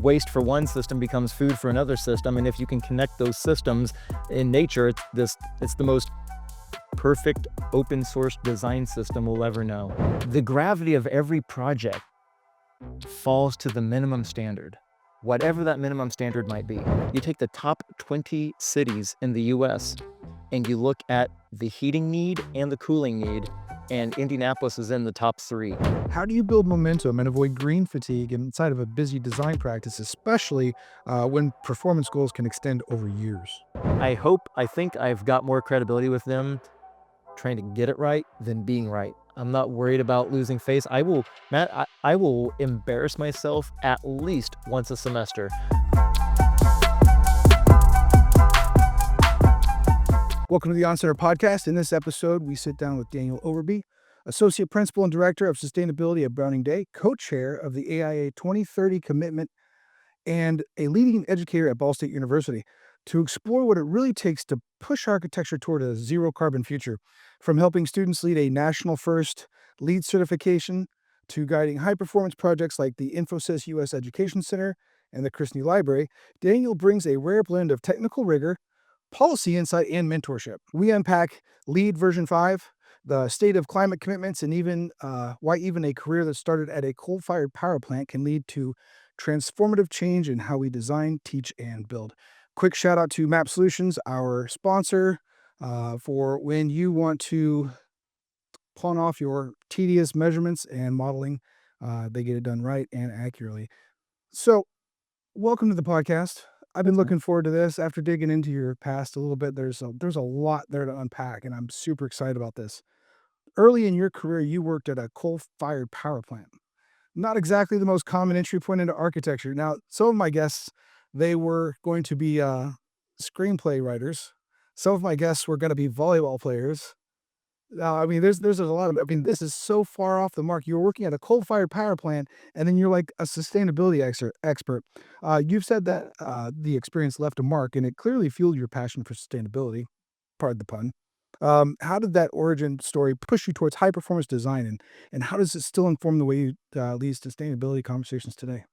waste for one system becomes food for another system. And if you can connect those systems in nature, it's the most perfect open source design system we'll ever know. The gravity of every project falls to the minimum standard, whatever that minimum standard might be. You take the top 20 cities in the US and you look at the heating need and the cooling need, and Indianapolis is in the top 3. How do you build momentum and avoid green fatigue inside of a busy design practice, especially when performance goals can extend over years? I think I've got more credibility with them trying to get it right than being right. I'm not worried about losing face. I will embarrass myself at least once a semester. Welcome to the On-Center podcast. In this episode, we sit down with Daniel Overbey, Associate Principal and Director of Sustainability at Browning Day, Co-Chair of the AIA 2030 Commitment, and a leading educator at Ball State University, to explore what it really takes to push architecture toward a zero-carbon future, from helping students lead a national first LEED certification to guiding high-performance projects like the Infosys U.S. Education Center and the Chrisney Library. Daniel brings a rare blend of technical rigor, policy insight, and mentorship. We unpack LEED version 5, the state of climate commitments, and even why even a career that started at a coal-fired power plant can lead to transformative change in how we design, teach, and build. Quick shout out to Map Solutions, our sponsor, for when you want to pawn off your tedious measurements and modeling, they get it done right and accurately. So, welcome to the podcast. I've been looking forward to this. After digging into your past a little bit, there's a lot there to unpack, and I'm super excited about this. Early in your career, you worked at a coal-fired power plant. Not exactly the most common entry point into architecture. Now, some of my guests, they were going to be screenplay writers. Some of my guests were going to be volleyball players. I mean, there's a lot of, I mean, this is so far off the mark. You're working at a coal-fired power plant, and then you're like a sustainability expert. You've said that the experience left a mark, and it clearly fueled your passion for sustainability. Pardon the pun. How did that origin story push you towards high-performance design, and how does it still inform the way you lead sustainability conversations today?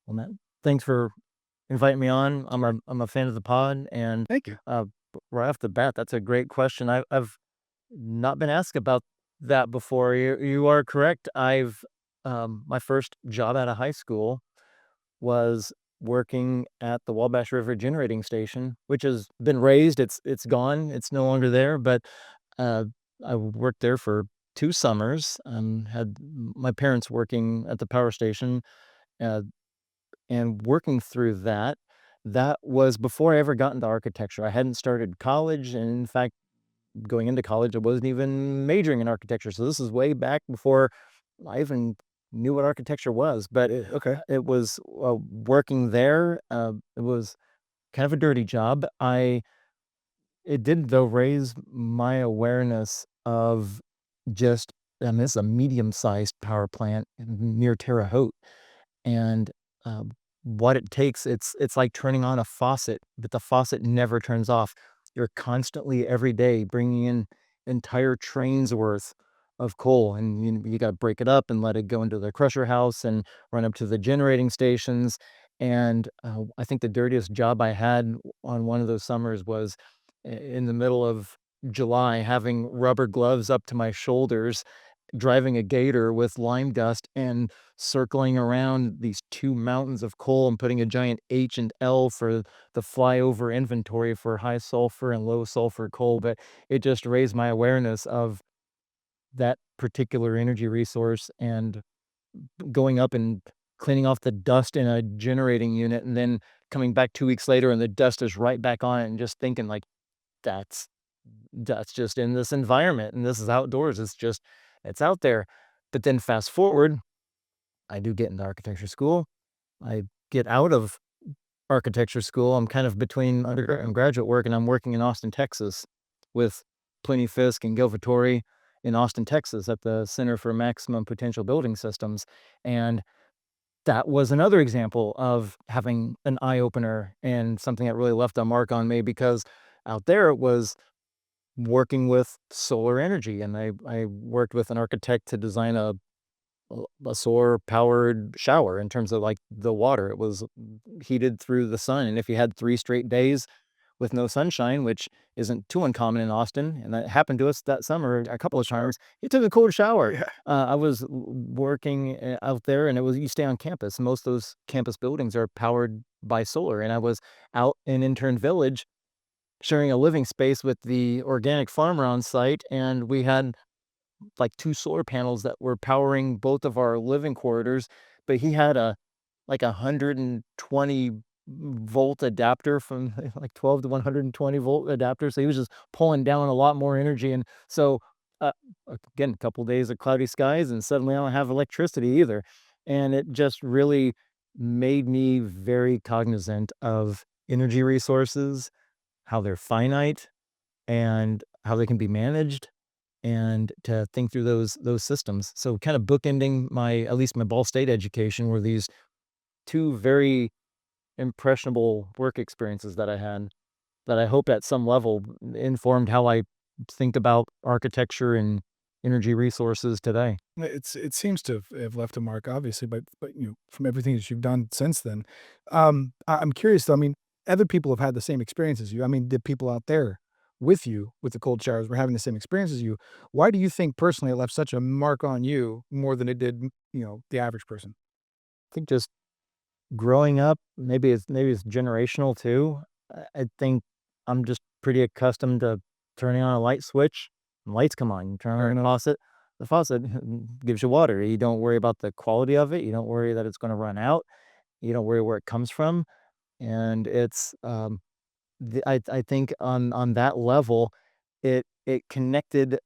Well, Matt, thanks for inviting me on. I'm a fan of the pod, and Thank you. right off the bat, that's a great question. I've not been asked about that before. You are correct. My first job out of high school was working at the Wabash River Generating Station, which has been razed. It's gone. It's no longer there. But uh, I worked there for 2 summers. Had my parents working at the power station, uh, and working through that. That was before I ever got into architecture. I hadn't started college, and in fact, going into college, I wasn't even majoring in architecture. So this is way back before I even knew what architecture was. But Okay. it was working there. It was kind of a dirty job. It did though raise my awareness of just, and this is a medium-sized power plant near Terre Haute, and what it takes. It's like turning on a faucet, but the faucet never turns off. You're constantly every day bringing in entire trains worth of coal, and you got to break it up and let it go into the crusher house and run up to the generating stations. And I think the dirtiest job I had on one of those summers was in the middle of July, having rubber gloves up to my shoulders, driving a gator with lime dust and circling around these 2 mountains of coal and putting a giant H and L for the flyover inventory for high sulfur and low sulfur coal. But it just raised my awareness of that particular energy resource, and going up and cleaning off the dust in a generating unit and then coming back 2 weeks later and the dust is right back on it, and just thinking like, that's just in this environment, and this is outdoors. It's out there. But then fast forward, I do get into architecture school. I get out of architecture school. I'm kind of between undergrad and graduate work, and I'm working in Austin, Texas with Pliny Fisk and Gil Vittori in Austin, Texas at the Center for Maximum Potential Building Systems. And that was another example of having an eye-opener and something that really left a mark on me, because out there it was working with solar energy, and I worked with an architect to design a a solar powered shower in terms of like the water. It was heated through the sun. And if you had 3 straight days with no sunshine, which isn't too uncommon in Austin, and that happened to us that summer a couple of times, you took a cold shower. Yeah. I was working out there, and it was you stay on campus. Most of those campus buildings are powered by solar, and I was out in Intern Village sharing a living space with the organic farmer on site, and we had like 2 solar panels that were powering both of our living corridors, but he had a like a 120 volt adapter from like 12 to 120 volt adapter, so he was just pulling down a lot more energy, and so, uh, again, a couple days of cloudy skies, and suddenly I don't have electricity either, and it just really made me very cognizant of energy resources, how they're finite, and how they can be managed, and to think through those systems. So kind of bookending my at least my Ball State education were these 2 very impressionable work experiences that I had that I hope at some level informed how I think about architecture and energy resources today. It seems to have left a mark, obviously, but from everything that you've done since then. I'm curious though. I mean, other people have had the same experience as you. I mean, did people out there with you with the cold showers were having the same experience as you? Why do you think personally it left such a mark on you more than it did, the average person? I think just growing up, maybe it's generational too. I think I'm just pretty accustomed to turning on a light switch, and lights come on. You turn Fair on enough. the faucet gives you water. You don't worry about the quality of it. You don't worry that it's gonna run out. You don't worry where it comes from, and it's, I think on that level, it connected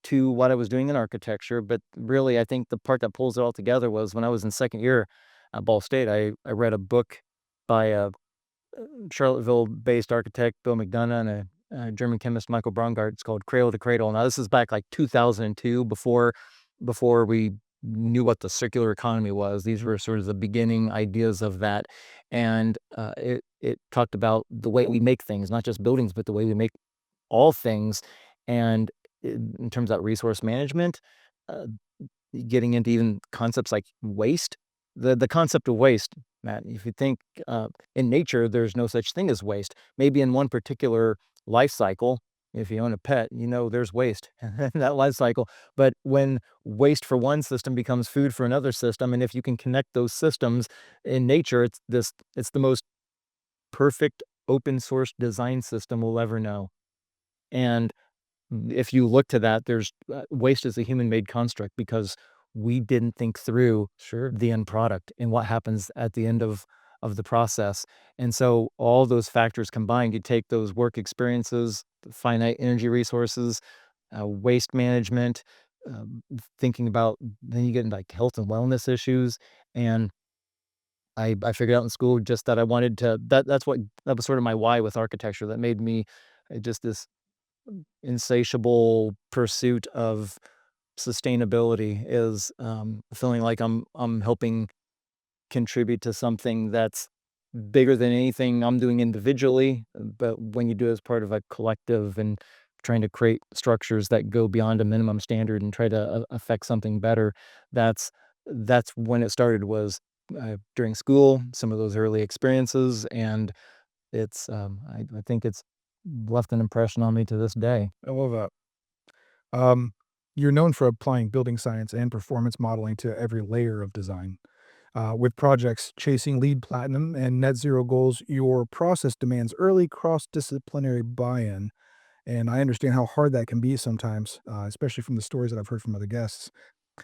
to what I was doing in architecture, but really, I think the part that pulls it all together was when I was in 2nd year at Ball State, I read a book by a Charlottesville-based architect, Bill McDonough, and a German chemist, Michael Braungart. It's called Cradle to Cradle. Now, this is back like 2002, before we knew what the circular economy was. These were sort of the beginning ideas of that, and it talked about the way we make things, not just buildings, but the way we make all things, and in terms of resource management, uh, getting into even concepts like waste. The concept of waste, Matt, if you think, in nature, there's no such thing as waste. Maybe in one particular life cycle, if you own a pet, there's waste in that life cycle. But when waste for one system becomes food for another system, and if you can connect those systems in nature, it's the most perfect open source design system we'll ever know. And if you look to that, there's waste is a human-made construct because we didn't think through Sure. the end product and what happens at the end of the process. And so all those factors combined, you take those work experiences, finite energy resources, waste management, thinking about then you get into like health and wellness issues. And I figured out in school just that I wanted to that was sort of my why with architecture that made me just this insatiable pursuit of sustainability is, feeling like I'm helping contribute to something that's bigger than anything I'm doing individually, but when you do it as part of a collective and trying to create structures that go beyond a minimum standard and try to affect something better, that's that's when it started was, during school, some of those early experiences, and I think it's left an impression on me to this day. I love that. Um, you're known for applying building science and performance modeling to every layer of design. With projects chasing lead platinum and net zero goals, your process demands early cross disciplinary buy in. And I understand how hard that can be sometimes, especially from the stories that I've heard from other guests.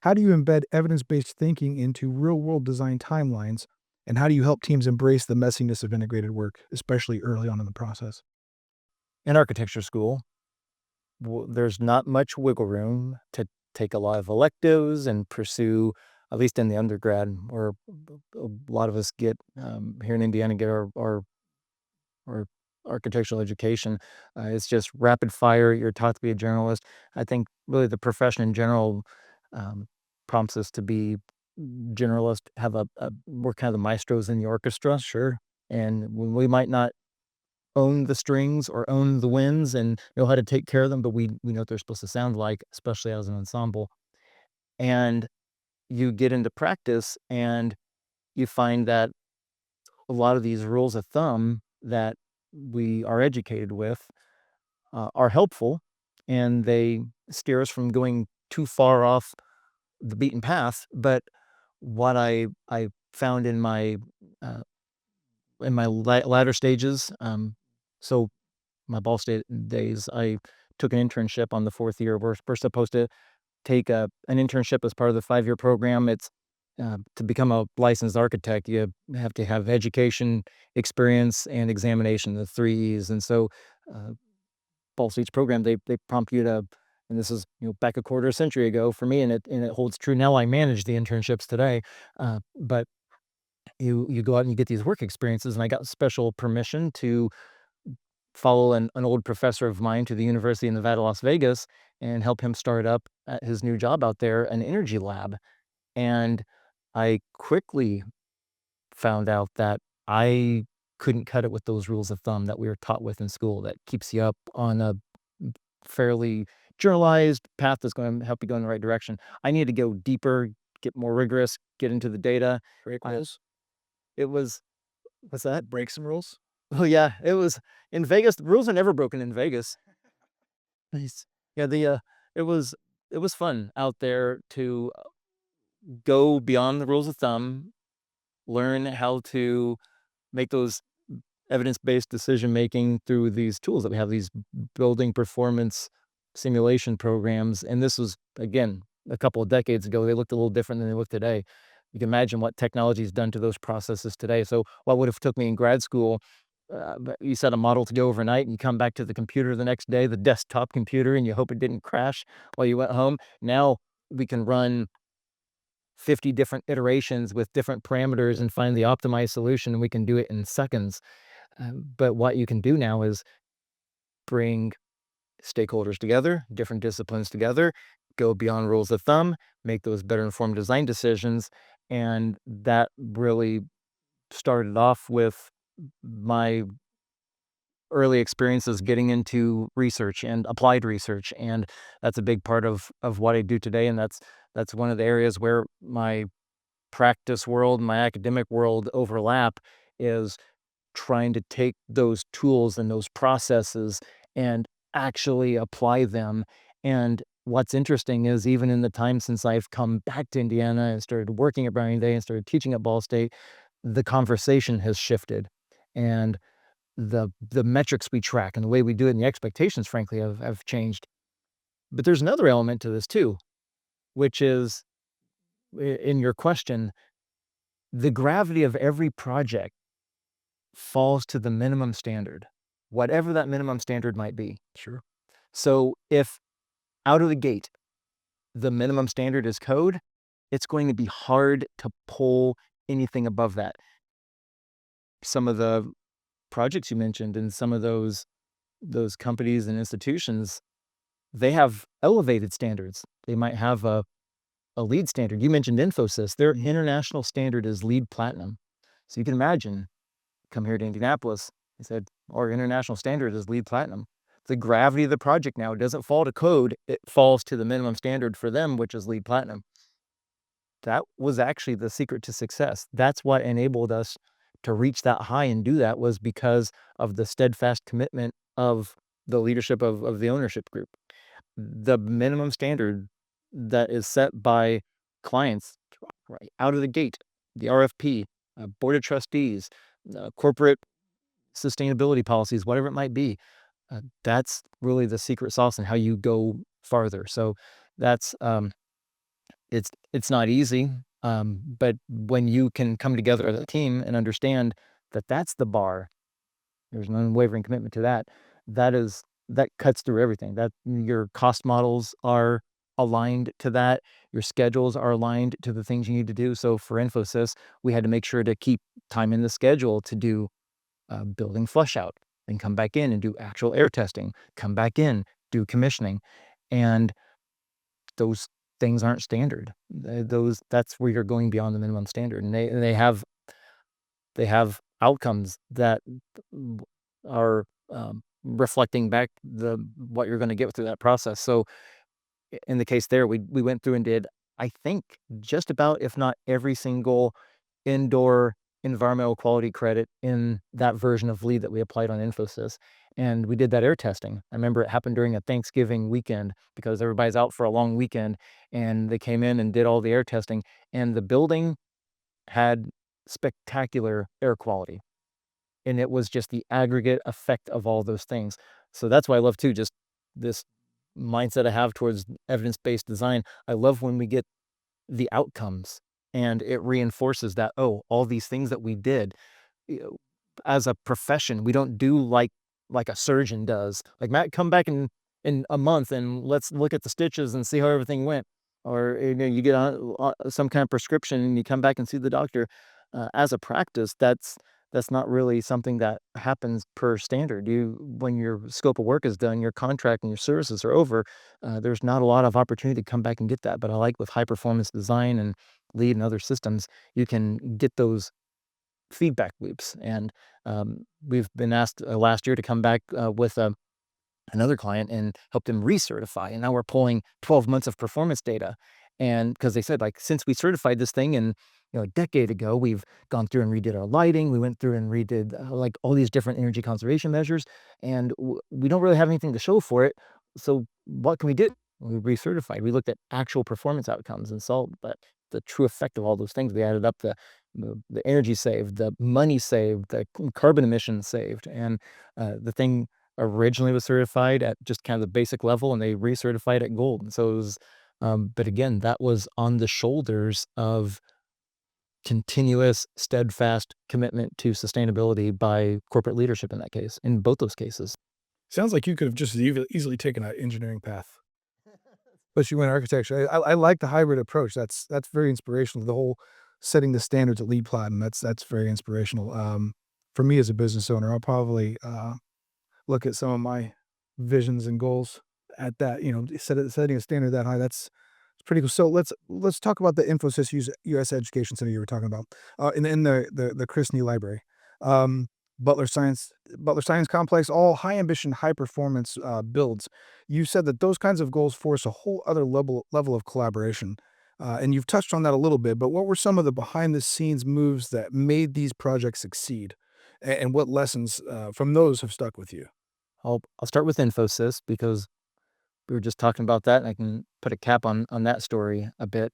How do you embed evidence based thinking into real world design timelines? And how do you help teams embrace the messiness of integrated work, especially early on in the process? In architecture school, there's not much wiggle room to take a lot of electives and pursue, at least in the undergrad, where a lot of us get here in Indiana get our architectural education. It's just rapid fire. You're taught to be a journalist. I think really the profession in general um, prompts us to be generalist. We're kind of the maestros in the orchestra, Sure. and when we might not own the strings or own the winds and know how to take care of them, but we know what they're supposed to sound like, especially as an ensemble. And you get into practice and you find that a lot of these rules of thumb that we are educated with are helpful, and they steer us from going too far off the beaten path. But what I found uh, in my latter stages, so my ball state days, I took an internship on the fourth year. We're supposed to take an internship as part of the 5-year program. It's to become a licensed architect, you have to have education, experience, and examination, the three E's. And so, uh, Ball State's program, they prompt you to, and this is back a quarter century ago for me, and it holds true now. I manage the internships today, but you go out and you get these work experiences, and I got special permission to follow an old professor of mine to the University of Nevada, Las Vegas, and help him start up at his new job out there, an energy lab. And I quickly found out that I couldn't cut it with those rules of thumb that we were taught with in school that keeps you up on a fairly generalized path that's going to help you go in the right direction. I need to go deeper, get more rigorous, get into the data. Break I, rules, it was, what's that? break some rules. Oh, yeah, it was in Vegas. The rules are never broken in Vegas. Nice. Yeah, it was it was fun out there to go beyond the rules of thumb, learn how to make those evidence-based decision making through these tools that we have, these building performance simulation programs. And this was, again, a couple of decades ago. They looked a little different than they look today. You can imagine what technology has done to those processes today. So what would have took me in grad school, but you set a model to go overnight and you come back to the computer the next day, the desktop computer, and you hope it didn't crash while you went home. Now we can run 50 different iterations with different parameters and find the optimized solution, and we can do it in seconds. But what you can do now is bring stakeholders together, different disciplines together, go beyond rules of thumb, make those better informed design decisions. And that really started off with my early experiences getting into research and applied research. And that's a big part of what I do today. And that's one of the areas where my practice world, my academic world overlap, is trying to take those tools and those processes and actually apply them. And what's interesting is, even in the time since I've come back to Indiana and started working at Browning Day and started teaching at Ball State, the conversation has shifted. And the metrics we track and the way we do it and the expectations, frankly, have changed. But there's another element to this too, which is, in your question, the gravity of every project falls to the minimum standard, whatever that minimum standard might be. Sure. So if out of the gate, the minimum standard is code, it's going to be hard to pull anything above that. Some of the projects you mentioned and some of those companies and institutions, they have elevated standards. They might have a lead standard. You mentioned Infosys. Their international standard is lead platinum. So you can imagine, come here to Indianapolis, he said, our international standard is lead platinum. The gravity of the project now doesn't fall to code, it falls to the minimum standard for them, which is lead platinum. That was actually the secret to success. That's what enabled us to reach that high and do that, was because of the steadfast commitment of the leadership of the ownership group. The minimum standard that is set by clients right out of the gate, the RFP, board of trustees, corporate sustainability policies, whatever it might be, that's really the secret sauce and how you go farther. So that's it's not easy, but when you can come together as a team and understand that that's the bar, there's an unwavering commitment to that. That cuts through everything. That your cost models are aligned to that. Your schedules are aligned to the things you need to do. So for Infosys, we had to make sure to keep time in the schedule to do building flush out, then come back in and do actual air testing, come back in, do commissioning. And those things aren't standard. That's where you're going beyond the minimum standard. And they have outcomes that are reflecting back what you're going to get through that process. So in the case there, we went through and did I think, just about, if not every single indoor environmental quality credit in that version of LEED that we applied on Infosys. And we did that air testing. I remember it happened during a Thanksgiving weekend because everybody's out for a long weekend, and they came in and did all the air testing, and the building had spectacular air quality. And it was just the aggregate effect of all those things. So that's why I love too, just this mindset I have towards evidence-based design. I love when we get the outcomes and it reinforces that, oh, all these things that we did, you know, as a profession, we don't do like a surgeon does. Like, Matt, come back in a month and let's look at the stitches and see how everything went. Or you get on some kind of prescription and you come back and see the doctor. As a practice, that's not really something that happens per standard. You When your scope of work is done, your contract and your services are over, there's not a lot of opportunity to come back and get that. But I like with high performance design and lead and other systems, you can get those feedback loops. And we've been asked last year to come back with another client and help them recertify. And now we're pulling 12 months of performance data. And because they said, like, since we certified this thing and a decade ago, we've gone through and redid our lighting. We went through and redid like all these different energy conservation measures, and we don't really have anything to show for it. So what can we do? We recertified. We looked at actual performance outcomes and saw that the true effect of all those things. We added up the energy saved, the money saved, the carbon emissions saved, and the thing originally was certified at just kind of the basic level, and they recertified at gold. And so it was, but again, that was on the shoulders of continuous, steadfast commitment to sustainability by corporate leadership in that case, in both those cases. Sounds like you could have just easily taken an engineering path, but you went architecture. I like the hybrid approach. That's very inspirational. The whole setting the standards at lead platinum. That's very inspirational. For me as a business owner, I'll probably look at some of my visions and goals at that. Setting a standard that high. It's pretty cool. So let's talk about the Infosys US Education Center you were talking about in the Chrisney Library. Um, Butler Science Butler Science Complex, all high ambition, high performance builds. You said that those kinds of goals force a whole other level of collaboration, and you've touched on that a little bit. But what were some of the behind the scenes moves that made these projects succeed, and what lessons from those have stuck with you? I'll start with Infosys because we were just talking about that, and I can put a cap on that story a bit.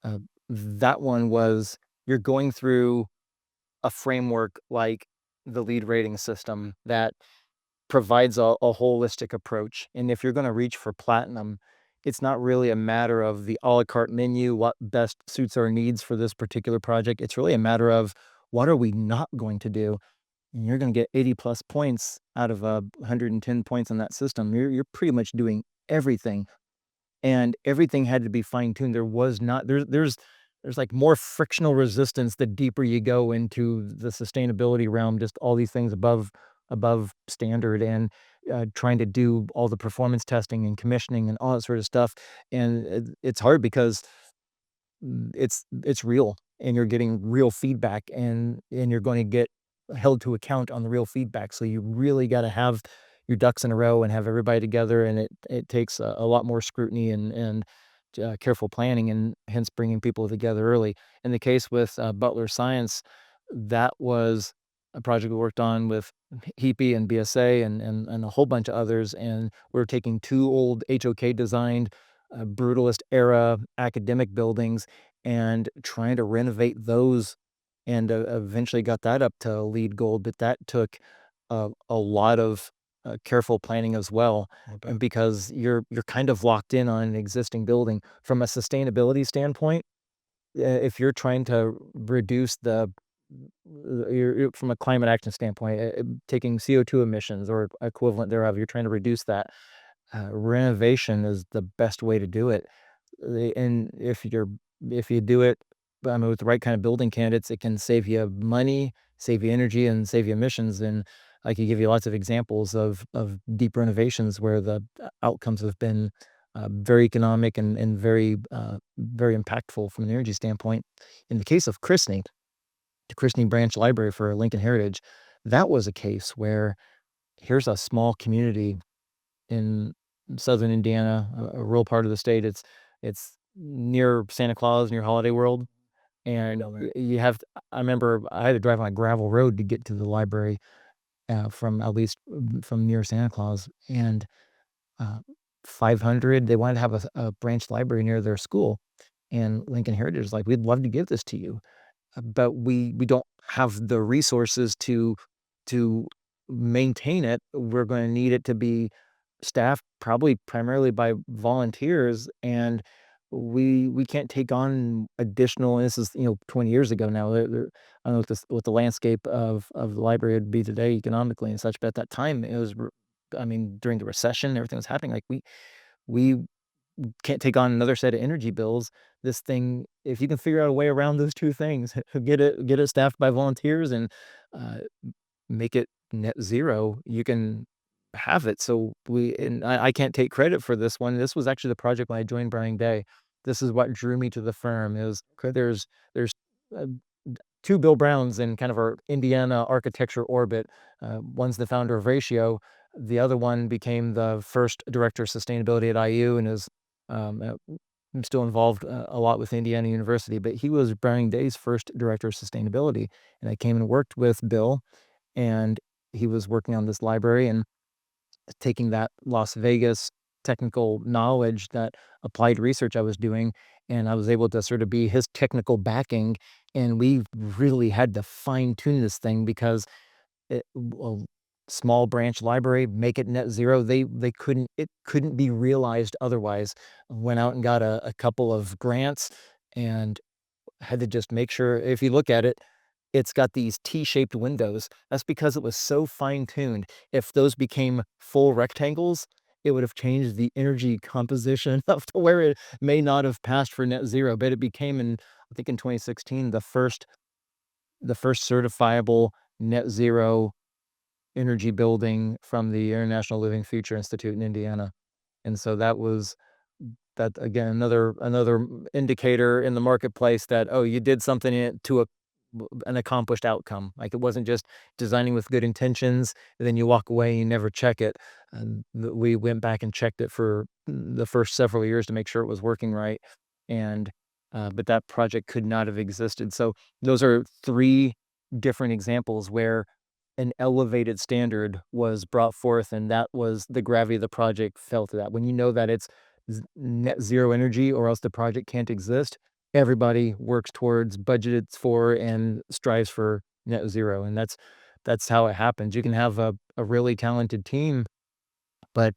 Uh, that one was, you're going through a framework like the lead rating system that provides a holistic approach. And if you're going to reach for platinum, it's not really a matter of the a la carte menu, what best suits our needs for this particular project. It's really a matter of, what are we not going to do? And you're going to get 80 plus points out of 110 points on that system. You're pretty much doing everything, and everything had to be fine tuned. There was not there's like more frictional resistance the deeper you go into the sustainability realm, just all these things above standard, and trying to do all the performance testing and commissioning and all that sort of stuff. And it's hard because it's real, and you're getting real feedback, and you're going to get held to account on the real feedback. So you really got to have your ducks in a row and have everybody together, and it takes a lot more scrutiny and careful planning, and hence bringing people together early. In the case with Butler Science, that was a project we worked on with HEPE and BSA and a whole bunch of others, and we're taking two old HOK designed brutalist era academic buildings and trying to renovate those, and eventually got that up to LEED Gold. But that took a lot of careful planning as well, I bet. and because you're kind of locked in on an existing building from a sustainability standpoint. If you're trying to reduce from a climate action standpoint, taking CO2 emissions or equivalent thereof, you're trying to reduce that. Renovation is the best way to do it. And if you do it, I mean, with the right kind of building candidates, it can save you money, save you energy, and save you emissions. And I could give you lots of examples of deep renovations where the outcomes have been very economic and very impactful from an energy standpoint. In the case of Chrisney, the Chrisney Branch Library for Lincoln Heritage, that was a case where here's a small community in southern Indiana, a rural part of the state. It's near Santa Claus, near Holiday World, and No, man. you have I remember I had to drive on a gravel road to get to the library, from at least from near Santa Claus, and, uh, 500 they wanted to have a branch library near their school, and Lincoln Heritage is like, "We'd love to give this to you." But we don't have the resources to maintain it. We're gonna need it to be staffed probably primarily by volunteers, and we can't take on additional and this is, 20 years ago now. I don't know what the landscape of the library would be today economically and such, but at that time, it was r I mean, during the recession, everything was happening, like, we can't take on another set of energy bills. This thing, if you can figure out a way around those 2 things, get it staffed by volunteers and, uh, make it net zero, you can have it. So I can't take credit for this one. This was actually the project when I joined Browning Day. This is what drew me to the firm is Okay. there's, uh, 2 Bill Browns in kind of our Indiana architecture orbit. One's the founder of Ratio. The other one became the first director of sustainability at IU and is I'm still involved a lot with Indiana University, but he was Browning Day's first director of sustainability. And I came and worked with Bill, and he was working on this library and taking that Las Vegas technical knowledge, that applied research I was doing, and I was able to sort of be his technical backing. And we really had to fine tune this thing because well, small branch library, make it net zero. They couldn't it couldn't be realized otherwise. Went out and got a couple of grants and had to just make sure if you look at it, it's got these T-shaped windows. That's because it was so fine-tuned. If those became full rectangles, it would have changed the energy composition of to where it may not have passed for net zero, but it became in I think in 2016, the first certifiable net zero energy building from the International Living Future Institute in Indiana. And so that again, another indicator in the marketplace that, oh, you did something to an accomplished outcome. Like, it wasn't just designing with good intentions, and then you walk away and you never check it. And we went back and checked it for the first several years to make sure it was working right. And, but that project could not have existed. So those are 3 different examples where an elevated standard was brought forth, and that was the gravity of the project fell to that. When you know that it's net zero energy or else the project can't exist, everybody works towards, budgeted for, and strives for net zero. And that's how it happens. You can have a really talented team, but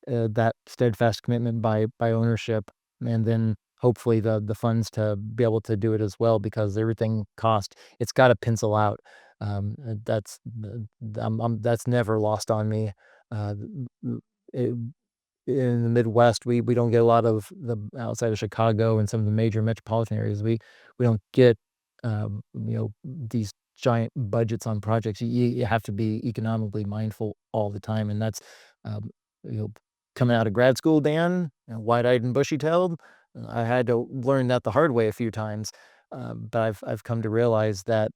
that steadfast commitment by ownership, and then hopefully the funds to be able to do it as well because everything cost it's got to pencil out. That's never lost on me. Uh, it, in the Midwest, we don't get a lot of the outside of Chicago and some of the major metropolitan areas. We don't get these giant budgets on projects. You have to be economically mindful all the time, and that's um, you know coming out of grad school, Dan, wide-eyed and bushy-tailed. I had to learn that the hard way a few times, but I've come to realize that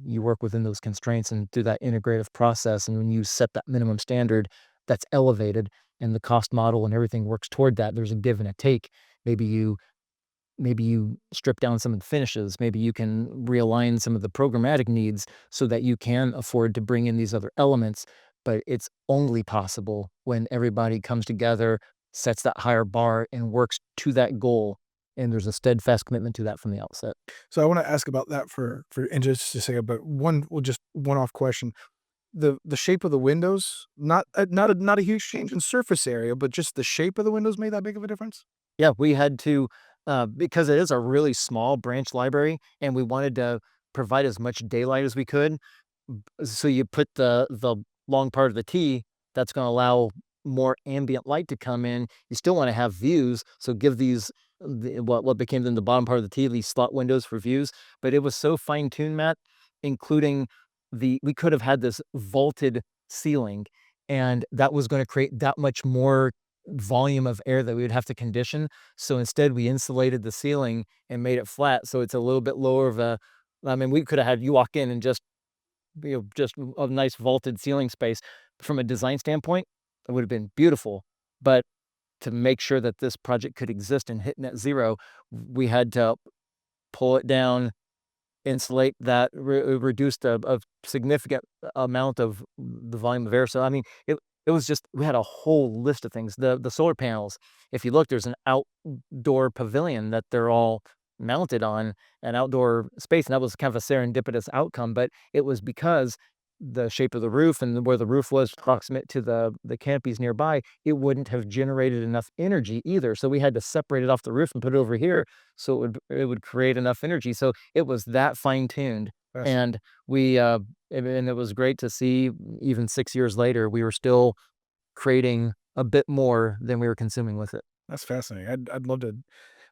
you work within those constraints and through that integrative process, and when you set that minimum standard, that's elevated, and the cost model and everything works toward that. There's a give and a take. Maybe you maybe you strip down some of the finishes. Maybe you can realign some of the programmatic needs so that you can afford to bring in these other elements. But it's only possible when everybody comes together, sets that higher bar, and works to that goal. And there's a steadfast commitment to that from the outset. So I want to ask about that for in just a second, but just one off question. The shape of the windows, not a huge change in surface area, but just the shape of the windows made that big of a difference? Yeah, we had to, because it is a really small branch library, and we wanted to provide as much daylight as we could. So you put the long part of the T that's gonna allow more ambient light to come in. You still wanna have views, so give these what became then the bottom part of the T, these slot windows for views, but it was so fine-tuned, Matt, including we could have had this vaulted ceiling, and that was gonna create that much more volume of air that we would have to condition. So instead, we insulated the ceiling and made it flat, so it's a little bit lower of a I mean, we could have had you walk in and just a nice vaulted ceiling space. From a design standpoint, it would have been beautiful, but to make sure that this project could exist and hit net zero, we had to pull it down, insulate that, reduced a significant amount of the volume of air. So, I mean, it was just we had a whole list of things. The solar panels, if you look, there's an outdoor pavilion that they're all mounted on, an outdoor space, and that was kind of a serendipitous outcome, but it was because the shape of the roof and where the roof was proximate to the canopies nearby, it wouldn't have generated enough energy either. So we had to separate it off the roof and put it over here so it would create enough energy. So it was that fine-tuned, Fascinating. and we, and it was great to see even 6 years later, we were still creating a bit more than we were consuming with it. That's fascinating. I'd love to.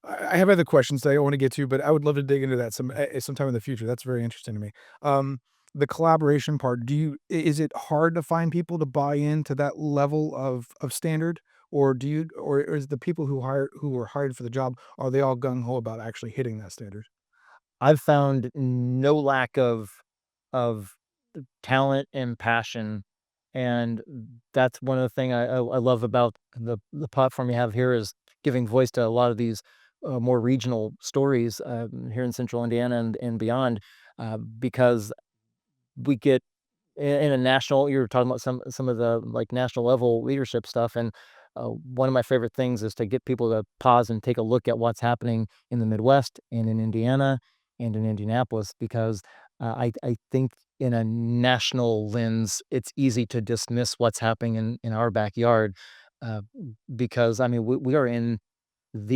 I have other questions that I want to get to, but I would love to dig into that sometime in the future. That's very interesting to me. Um, the collaboration part. Is it hard to find people to buy into that level of standard, or or is the people who were hired for the job, are they all gung ho about actually hitting that standard? I've found no lack of talent and passion, and that's one of the thing I love about the platform you have here is giving voice to a lot of these, more regional stories, here in Central Indiana and beyond, because we get in a national you were talking about some of the, like, national level leadership stuff, and, one of my favorite things is to get people to pause and take a look at what's happening in the Midwest and in Indiana and in Indianapolis because, I think in a national lens, it's easy to dismiss what's happening in our backyard, uh, because, I mean, we are in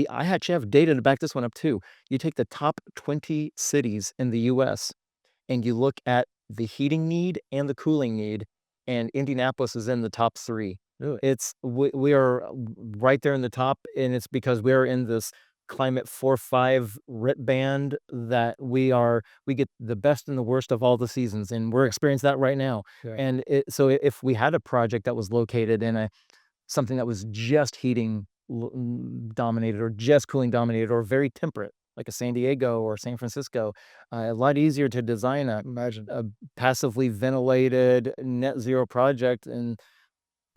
I actually have data to back this one up too. You take the top 20 cities in the US and you look at the heating need and the cooling need, and Indianapolis is in the top 3. Really? We are right there in the top, and it's because we're in this climate 4-5 RIT band that we get the best and the worst of all the seasons, and we're experiencing that right now. Okay. And if we had a project that was located in a something that was just heating dominated or just cooling dominated or very temperate, like a San Diego or San Francisco. A lot easier to design Imagine a passively ventilated net zero project. And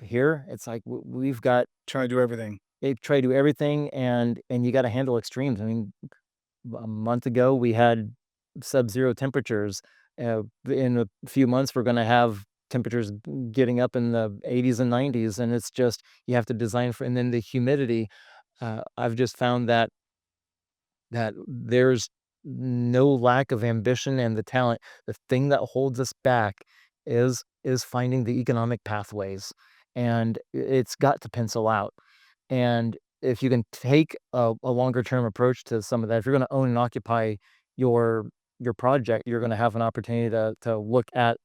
here it's like we've got trying to do everything. they try to do everything and you got to handle extremes. I mean, a month ago we had sub-zero temperatures. In a few months we're going to have temperatures getting up in the 80s and 90s, and it's just you have to design for. And then the humidity, I've just found that there's no lack of ambition and the talent. The thing that holds us back is finding the economic pathways, and it's got to pencil out. And if you can take a longer term approach to some of that, if you're going to own and occupy your your project, you're going to have an opportunity to look at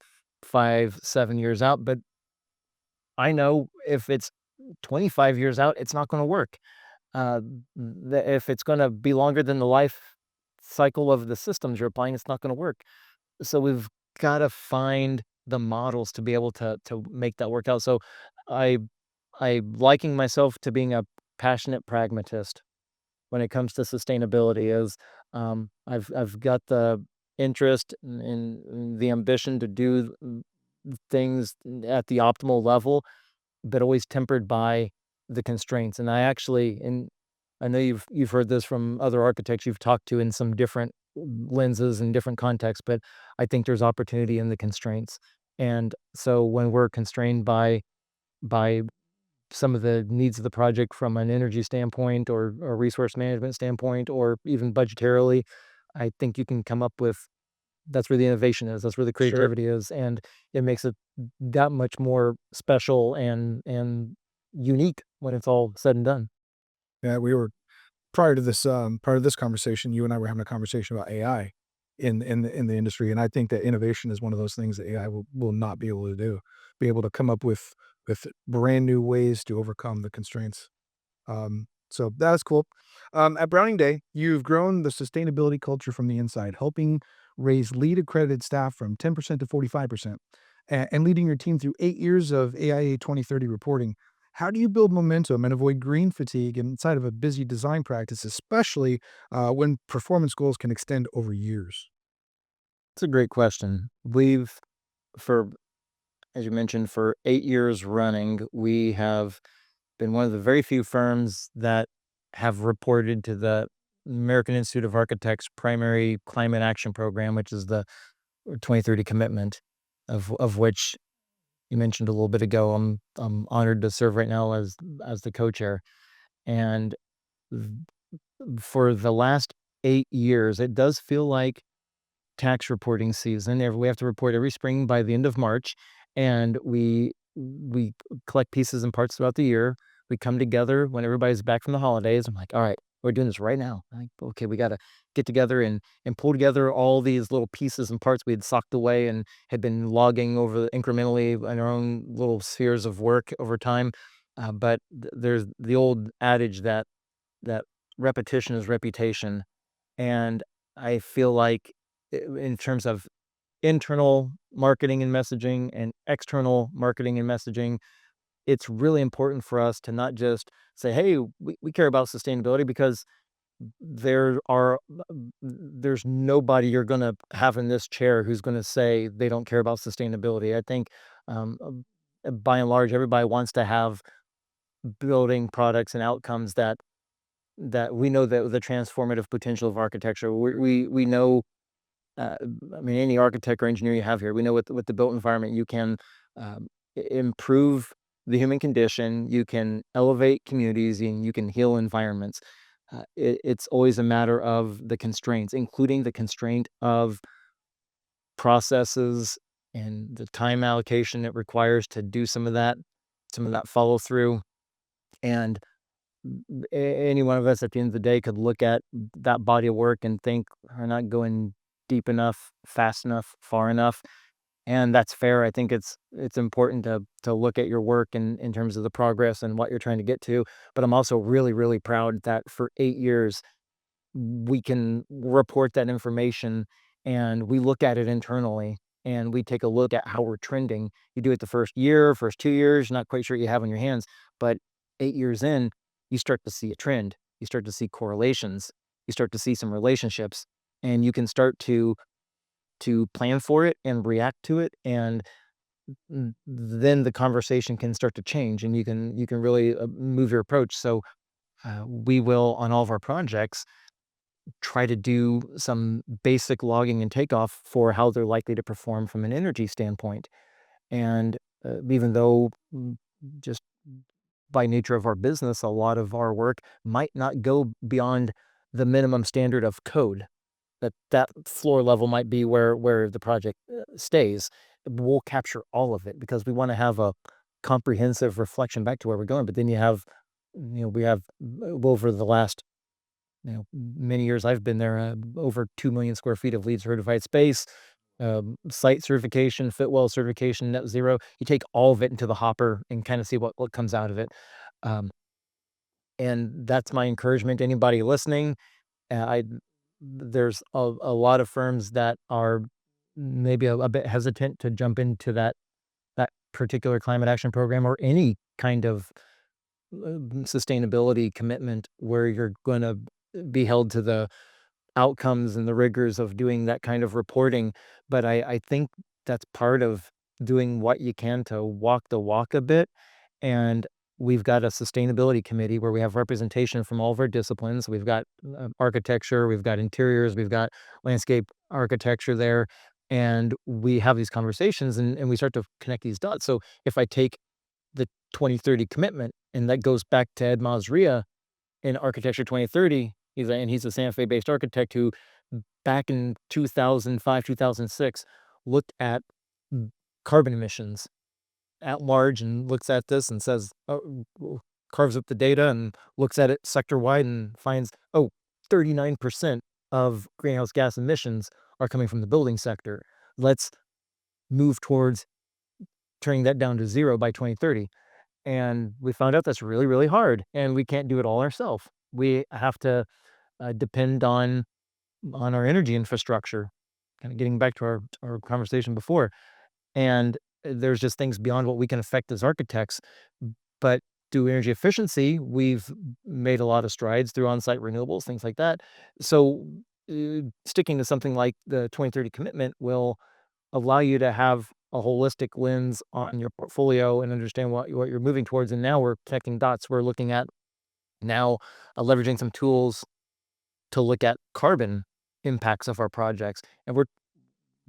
5, 7 years out. But I know if it's 25 years out, it's not going to work. Uh, if it's going to be longer than the life cycle of the systems you're applying, it's not going to work. So we've got to find the models to be able to make that work out. So I I liking myself to being a passionate pragmatist when it comes to sustainability is I've got the interest and the ambition to do things at the optimal level, but always tempered by the constraints. And I know you've heard this from other architects you've talked to in some different lenses and different contexts, but I think there's opportunity in the constraints. And so when we're constrained by some of the needs of the project from an energy standpoint or resource management standpoint or even budgetarily, I think you can come up with that's where the innovation is, that's where the Sure. creativity is, and it makes it that much more special and unique when it's all said and done. Yeah, we were prior to this conversation, you and I were having a conversation about AI in the industry, and I think that innovation is one of those things that AI will not be able to do. Be able to come up with brand new ways to overcome the constraints. So that was cool. At Browning Day, you've grown the sustainability culture from the inside, helping raise lead accredited staff from 10% to 45%, and leading your team through 8 years of AIA 2030 reporting. How do you build momentum and avoid green fatigue inside of a busy design practice, especially when performance goals can extend over years? It's a great question. We've for as you mentioned, for 8 years running, we have been one of the very few firms that have reported to the American Institute of Architects primary climate action program, which is the 2030 commitment, of which you mentioned a little bit ago. I'm honored to serve right now as the co-chair. And for the last 8 years, it does feel like tax reporting season. We have to report every spring by the end of March, and we collect pieces and parts throughout the year. We come together when everybody's back from the holidays. I'm like, all right, we're doing this right now. I'm like, okay, we got to get together and pull together all these little pieces and parts we had socked away and had been logging over incrementally in our own little spheres of work over time. But there's the old adage that repetition is reputation, and I feel like in terms of internal marketing and messaging and external marketing and messaging, it's really important for us to not just say, "Hey, we care about sustainability," because there are there's nobody you're gonna have in this chair who's gonna say they don't care about sustainability. I think, by and large, everybody wants to have building products and outcomes that we know that the transformative potential of architecture. We know, uh, I mean, any architect or engineer you have here, we know with the built environment, you can improve the human condition, you can elevate communities, and you can heal environments. It's always a matter of the constraints, including the constraint of processes and the time allocation it requires to do some of that follow through. And any one of us at the end of the day could look at that body of work and think we're not going deep enough, fast enough, far enough, and that's fair. I think it's important to look at your work in terms of the progress and what you're trying to get to. But I'm also really, really proud that for 8 years we can report that information and we look at it internally and we take a look at how we're trending. You do it the first year, first 2 years, not quite sure what you have on your hands, but 8 years in, you start to see a trend. You start to see correlations. You start to see some relationships, and you can start to plan for it and react to it. And then the conversation can start to change, and you can really move your approach. So we will on all of our projects try to do some basic logging and takeoff for how they're likely to perform from an energy standpoint. And even though just by nature of our business, a lot of our work might not go beyond the minimum standard of code, that floor level might be where the project stays. We'll capture all of it because we want to have a comprehensive reflection back to where we're going. But then we have over the last many years I've been there, over 2 million square feet of LEED certified space, site certification, Fitwell certification, net zero. You take all of it into the hopper and kind of see what comes out of it. Um, and that's my encouragement to anybody listening. I There's a lot of firms that are maybe a bit hesitant to jump into that particular climate action program or any kind of sustainability commitment where you're going to be held to the outcomes and the rigors of doing that kind of reporting. But I think that's part of doing what you can to walk the walk a bit. And we've got a sustainability committee where we have representation from all of our disciplines. We've got architecture, we've got interiors, we've got landscape architecture there. And we have these conversations and we start to connect these dots. So if I take the 2030 commitment, and that goes back to Ed Masria in Architecture 2030. He's a Santa Fe-based architect who back in 2005, 2006 looked at carbon emissions at large and looks at this and says, carves up the data and looks at it sector-wide and finds, 39% of greenhouse gas emissions are coming from the building sector. Let's move towards turning that down to 0 by 2030. And we found out that's really, really hard, and we can't do it all ourselves. We have to depend on our energy infrastructure. Kind of getting back to our conversation before, and there's just things beyond what we can affect as architects. But through energy efficiency, we've made a lot of strides through on-site renewables, things like that. So sticking to something like the 2030 commitment will allow you to have a holistic lens on your portfolio and understand what you're moving towards. And now we're connecting dots. We're looking at now leveraging some tools to look at carbon impacts of our projects, and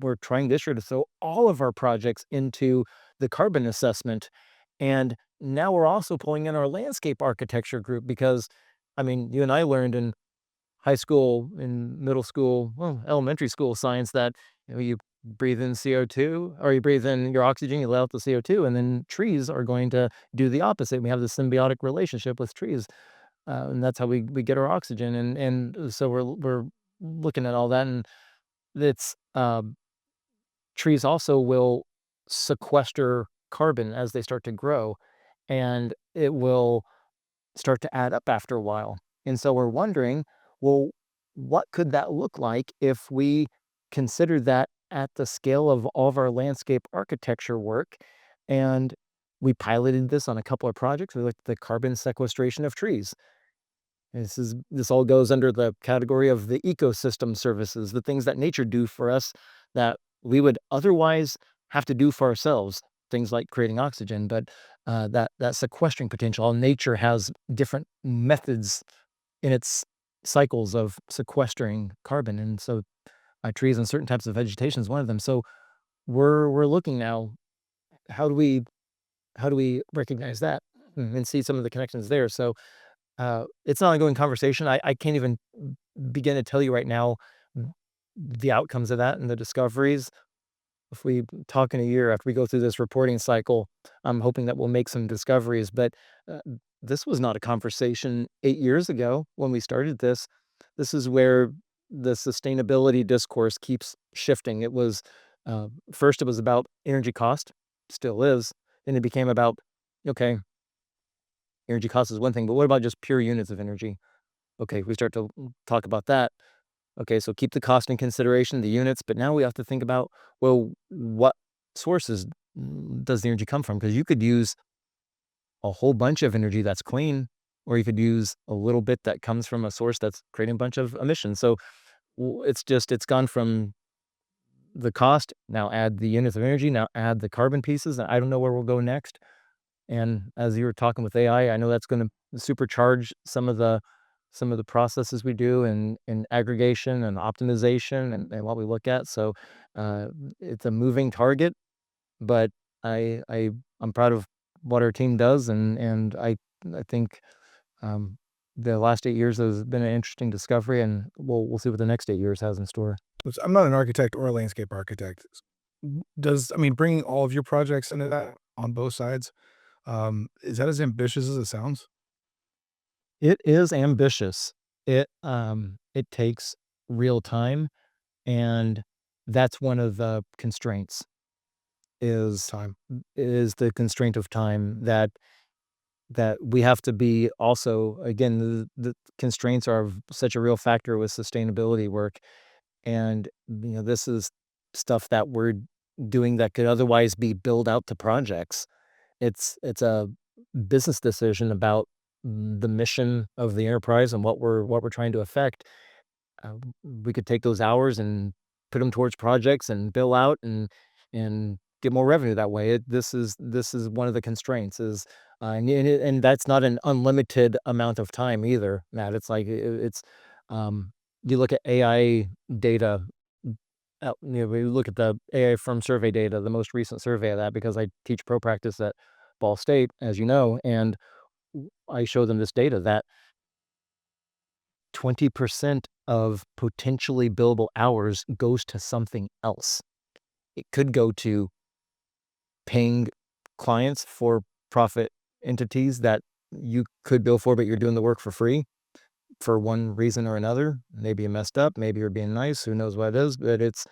we're trying this year to throw all of our projects into the carbon assessment. And now we're also pulling in our landscape architecture group because, I mean, you and I learned in high school, in middle school, well, elementary school science that, you breathe in CO2 or you breathe in your oxygen, you let out the CO2, and then trees are going to do the opposite. We have this symbiotic relationship with trees, and that's how we get our oxygen. And so we're looking at all that, and it's trees also will sequester carbon as they start to grow, and it will start to add up after a while. And so we're wondering, well, what could that look like if we consider that at the scale of all of our landscape architecture work? And we piloted this on a couple of projects. We looked at the carbon sequestration of trees. This all goes under the category of the ecosystem services, the things that nature do for us that we would otherwise have to do for ourselves, things like creating oxygen. But that sequestering potential, nature has different methods in its cycles of sequestering carbon, and so trees and certain types of vegetation is one of them. So we're looking now, how do we recognize that and see some of the connections there? So it's an ongoing conversation. I can't even begin to tell you right now the outcomes of that and the discoveries. If we talk in a year after we go through this reporting cycle, I'm hoping that we'll make some discoveries. But uh, this was not a conversation 8 years ago when we started this. This is where the sustainability discourse keeps shifting. It was first, it was about energy cost, still is. Then it became about, okay, energy cost is one thing, but what about just pure units of energy? Okay, we start to talk about that. Okay, so keep the cost in consideration, the units, but now we have to think about, well, what sources does the energy come from? Because you could use a whole bunch of energy that's clean, or you could use a little bit that comes from a source that's creating a bunch of emissions. So it's gone from the cost, now add the units of energy, now add the carbon pieces. And I don't know where we'll go next. And as you were talking with AI, I know that's gonna supercharge some of the processes we do in aggregation and optimization and what we look at. So, uh, it's a moving target, but I I I'm proud of what our team does, and I think, um, the last 8 years has been an interesting discovery, and we'll see what the next 8 years has in store. I'm not an architect or a landscape architect. Does I mean, bringing all of your projects into that on both sides, is that as ambitious as it sounds? It is ambitious. It takes real time, and that's one of the constraints is Time. is the constraint of time that we have to be also again, the constraints are such a real factor with sustainability work, and, this is stuff that we're doing that could otherwise be billed out to projects. It's a business decision about the mission of the enterprise and what we're trying to affect. We could take those hours and put them towards projects and bill out and get more revenue that way. This is one of the constraints is, and that's not an unlimited amount of time either, Matt. It's like it's, you look at AI data. We look at the AI firm survey data, the most recent survey of that, because I teach pro practice at Ball State, as you know, and I show them this data that 20% of potentially billable hours goes to something else. It could go to paying clients for profit entities that you could bill for, but you're doing the work for free for one reason or another. Maybe you messed up, maybe you're being nice, who knows what it is, but it's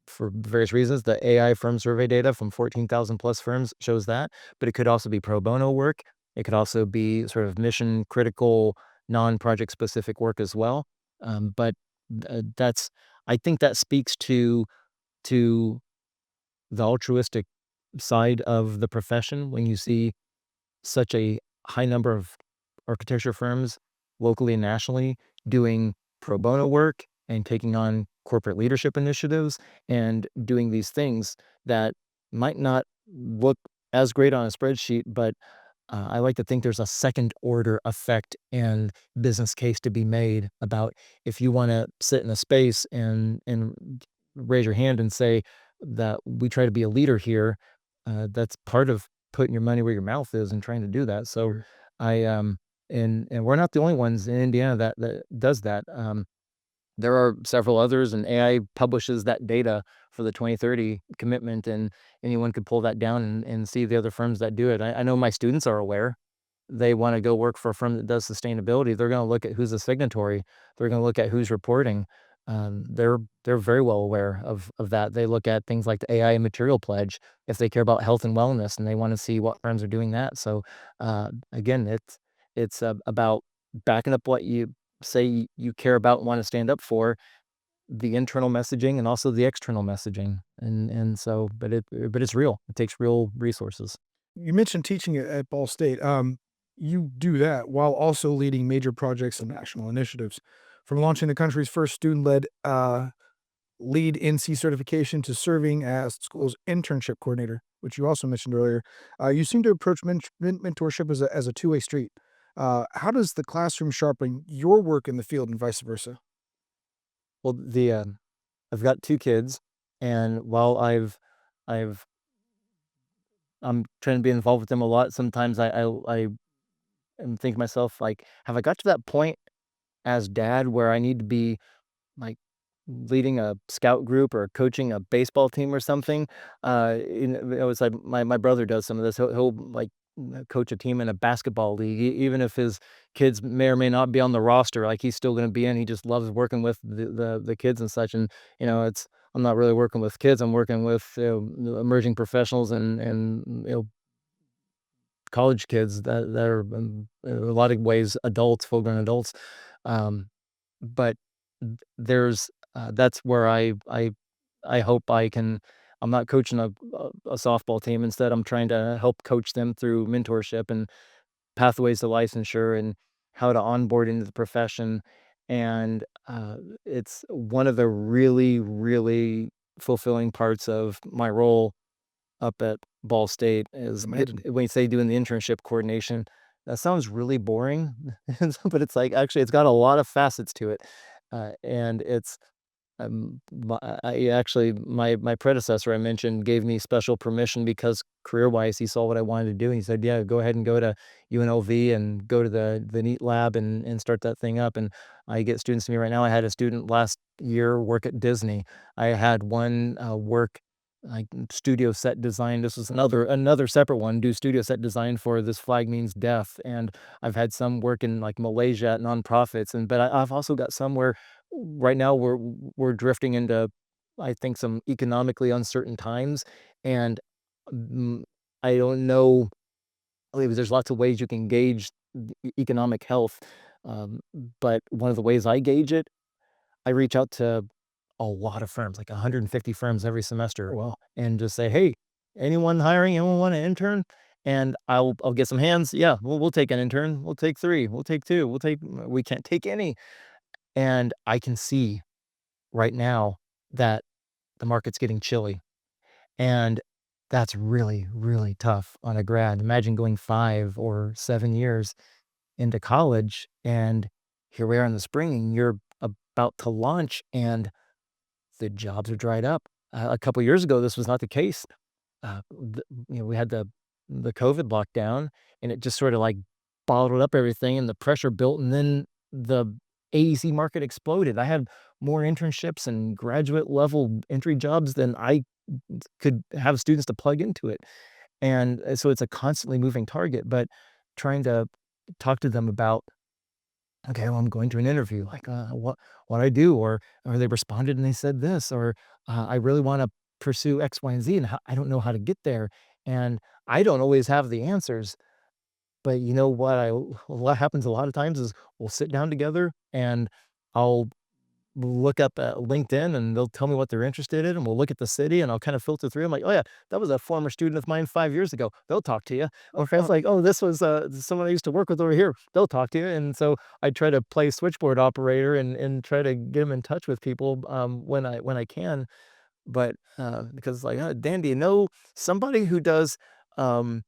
for various reasons. The AI firm survey data from 14,000 plus firms shows that, but it could also be pro bono work. It could also be sort of mission critical, non project specific work as well. But that's, I think that speaks to the altruistic side of the profession when you see such a high number of architecture firms locally and nationally doing pro bono work and taking on corporate leadership initiatives and doing these things that might not look as great on a spreadsheet, but I like to think there's a second order effect and business case to be made about if you want to sit in a space and raise your hand and say that we try to be a leader here. That's part of putting your money where your mouth is and trying to do that. So Sure. I and we're not the only ones in Indiana that does that. There are several others, and AI publishes that data for the 2030 commitment, and anyone could pull that down and see the other firms that do it. I know my students are aware. They wanna go work for a firm that does sustainability. They're gonna look at who's a signatory. They're gonna look at who's reporting. They're very well aware of that. They look at things like the AI material pledge if they care about health and wellness, and they wanna see what firms are doing that. So, again, it's about backing up what you say you care about and wanna stand up for, the internal messaging and also the external messaging. And so but it's real. It takes real resources. You mentioned teaching at Ball State. You do that while also leading major projects and national initiatives, from launching the country's first student-led lead NC certification to serving as the school's internship coordinator, which you also mentioned earlier. You seem to approach mentorship as a two-way street. How does the classroom sharpen your work in the field and vice versa? Well, I've got 2 kids, and while I've I'm trying to be involved with them a lot, sometimes I am thinking to myself, like, "Have I got to that point as dad where I need to be, like, leading a scout group or coaching a baseball team or something?" It's like my brother does some of this. He'll, like, coach a team in a basketball league, even if his kids may or may not be on the roster, like, he's still gonna be in. He just loves working with the kids and such, and, it's I'm not really working with kids, I'm working with, emerging professionals and, college kids that are, in a lot of ways, adults, full-grown adults. Um, but that's where I hope I can. I'm not coaching a softball team. Instead, I'm trying to help coach them through mentorship and pathways to licensure and how to onboard into the profession. And it's one of the really, really fulfilling parts of my role up at Ball State is Imagine. when you say doing the internship coordination, that sounds really boring, but it's like, actually, it's got a lot of facets to it, and it's I actually my predecessor I mentioned gave me special permission because career-wise, he saw what I wanted to do, and he said, "Yeah, go ahead and go to UNLV and go to the NEAT lab and start that thing up," and I get students to me right now. I had a student last year work at Disney. I had one, work, like, studio set design. This was another separate one, do studio set design for This Flag Means Death, and I've had some work in, like, Malaysia at nonprofits, but I've also got some where right now we're drifting into, I think, some economically uncertain times, and, mm, I don't know, there's lots of ways you can gauge economic health, um, but one of the ways I gauge it, I reach out to a lot of firms, like 150 firms every Oh, semester, well. and just say, "Hey, anyone hiring? Anyone want an intern?" And I'll get some hands. "Yeah, we'll take an intern. We'll take 3. We'll take 2. We can't take any." And I can see right now that the market's getting chilly, and that's really, really tough on a grad. Imagine going 5 or 7 years into college, and here we are in the spring, and you're about to launch, and the jobs are dried up. A couple years ago, this was not the case. We had the COVID lockdown, and it just sorta, like, bottled up everything, and the pressure built, and then the AEC market exploded. I had more internships and graduate level entry jobs than I could have students to plug into it, and, so it's a constantly moving target, but trying to talk to them about, "Okay, well, I'm going to an interview, like, what I do," or "They responded and they said this," or, "I really wanna pursue X, Y, and Z, and I don't know how to get there." And I don't always have the answers, but you know what happens a lot of times is we'll sit down together, and I'll look up at LinkedIn, and they'll tell me what they're interested in, and we'll look at the city, and I'll kinda filter through 'em like, "Oh, yeah, that was a former student of mine 5 years ago." They'll talk to you. Or if it's like, "Oh, this was, someone I used to work with over here." They'll talk to you, and so I try to play switchboard operator and try to get them in touch with people, when I can, but, because like, Dan, do you know somebody who does, um,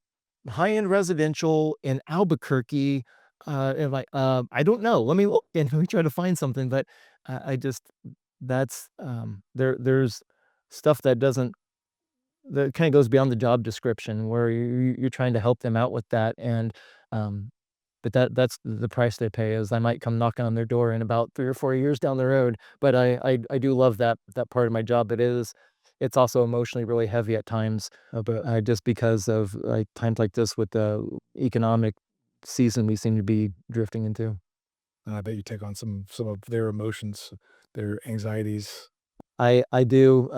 high-end residential in Albuquerque?" And like, "I don't know. Let me look and let me try to find something," but I just that's, there's stuff that kinda goes beyond the job description where you're trying to help them out with that, and, um, but that's the price they pay is I might come knocking on their door in about 3 or 4 years down the road, but I do love that part of my job. It's also emotionally really heavy at times, But just because of, like, times like this with the economic season we seem to be drifting into. I bet you take on some of their emotions, their anxieties. I do,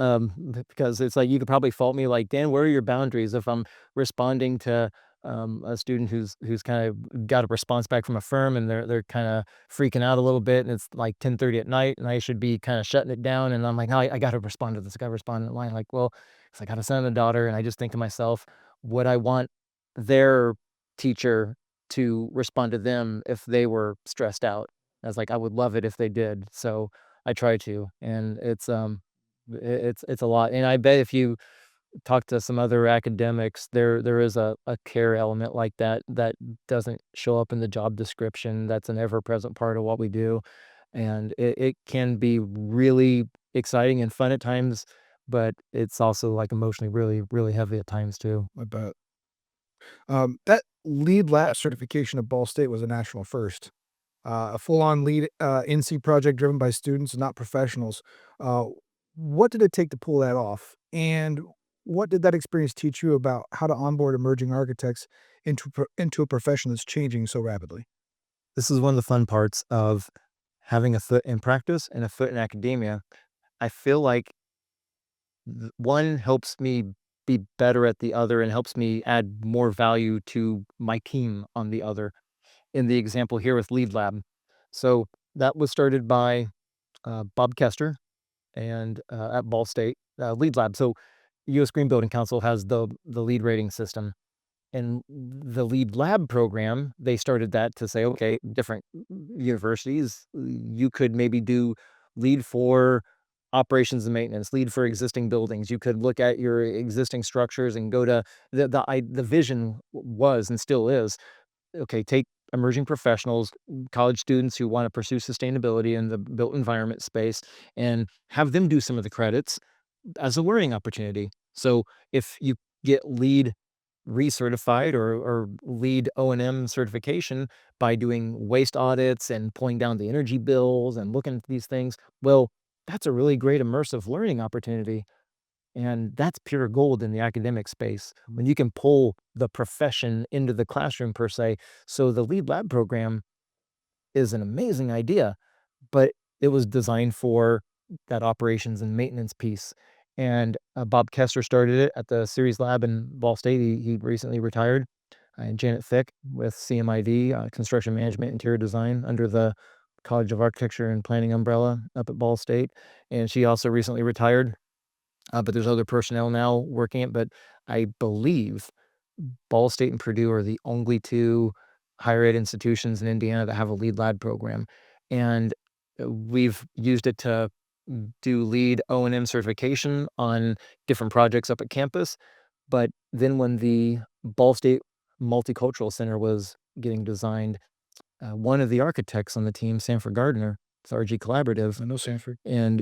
because it's like you could probably fault me like, "Dan, where are your boundaries?" If I'm responding to, a student who's kind of got a response back from a firm and they're kinda freaking out a little bit, and it's like 10:30 at night, and I should be kinda shutting it down, and I'm like, "No, I gotta respond to this, I gotta respond to the line." Like, well, 'cause I got a son and a daughter, and I just think to myself, would I want their teacher to respond to them if they were stressed out? I was like, I would love it if they did, so I try to, and it's a lot, and I bet if you talk to some other academics, there is a care element like that that doesn't show up in the job description, that's an ever-present part of what we do, and it can be really exciting and fun at times, but it's also, like, emotionally really, really heavy at times too. I bet. That lead lab certification at Ball State was a national first. A full-on lead NC project driven by students, not professionals. Uh, what did it take to pull that off? And what did that experience teach you about how to onboard emerging architects into a profession that's changing so rapidly? This is one of the fun parts of having a foot in practice and a foot in academia. I feel like one helps me be better at the other and helps me add more value to my team on the other. In the example here with Lead Lab. So that was started by Bob Kester and at Ball State Lead Lab. So U.S. Green Building Council has the lead rating system, and the Lead Lab program, they started that to say, okay, different universities, you could maybe do lead for operations and maintenance, lead for existing buildings. You could look at your existing structures and go to the vision was and still is, okay, take emerging professionals, college students who want to pursue sustainability in the built environment space, and have them do some of the credits as a learning opportunity. So if you get LEED recertified or LEED O&M certification by doing waste audits and pulling down the energy bills and looking at these things, well, that's a really great immersive learning opportunity. And that's pure gold in the academic space when you can pull the profession into the classroom per se. So the lead lab program is an amazing idea, but it was designed for that operations and maintenance piece. And Bob Kester started it at the Series Lab in Ball State. He recently retired. And Janet Thick with CMID, Construction Management Interior Design, under the College of Architecture and Planning umbrella up at Ball State. And she also recently retired, but there's other personnel now working it. But I believe Ball State and Purdue are the only 2 higher ed institutions in Indiana that have a lead lab program, and, we've used it to do lead O&M certification on different projects up at campus, but then when the Ball State Multicultural Center was getting designed, one of the architects on the team, Sanford Gardner, it's RG Collaborative, I know Sanford. and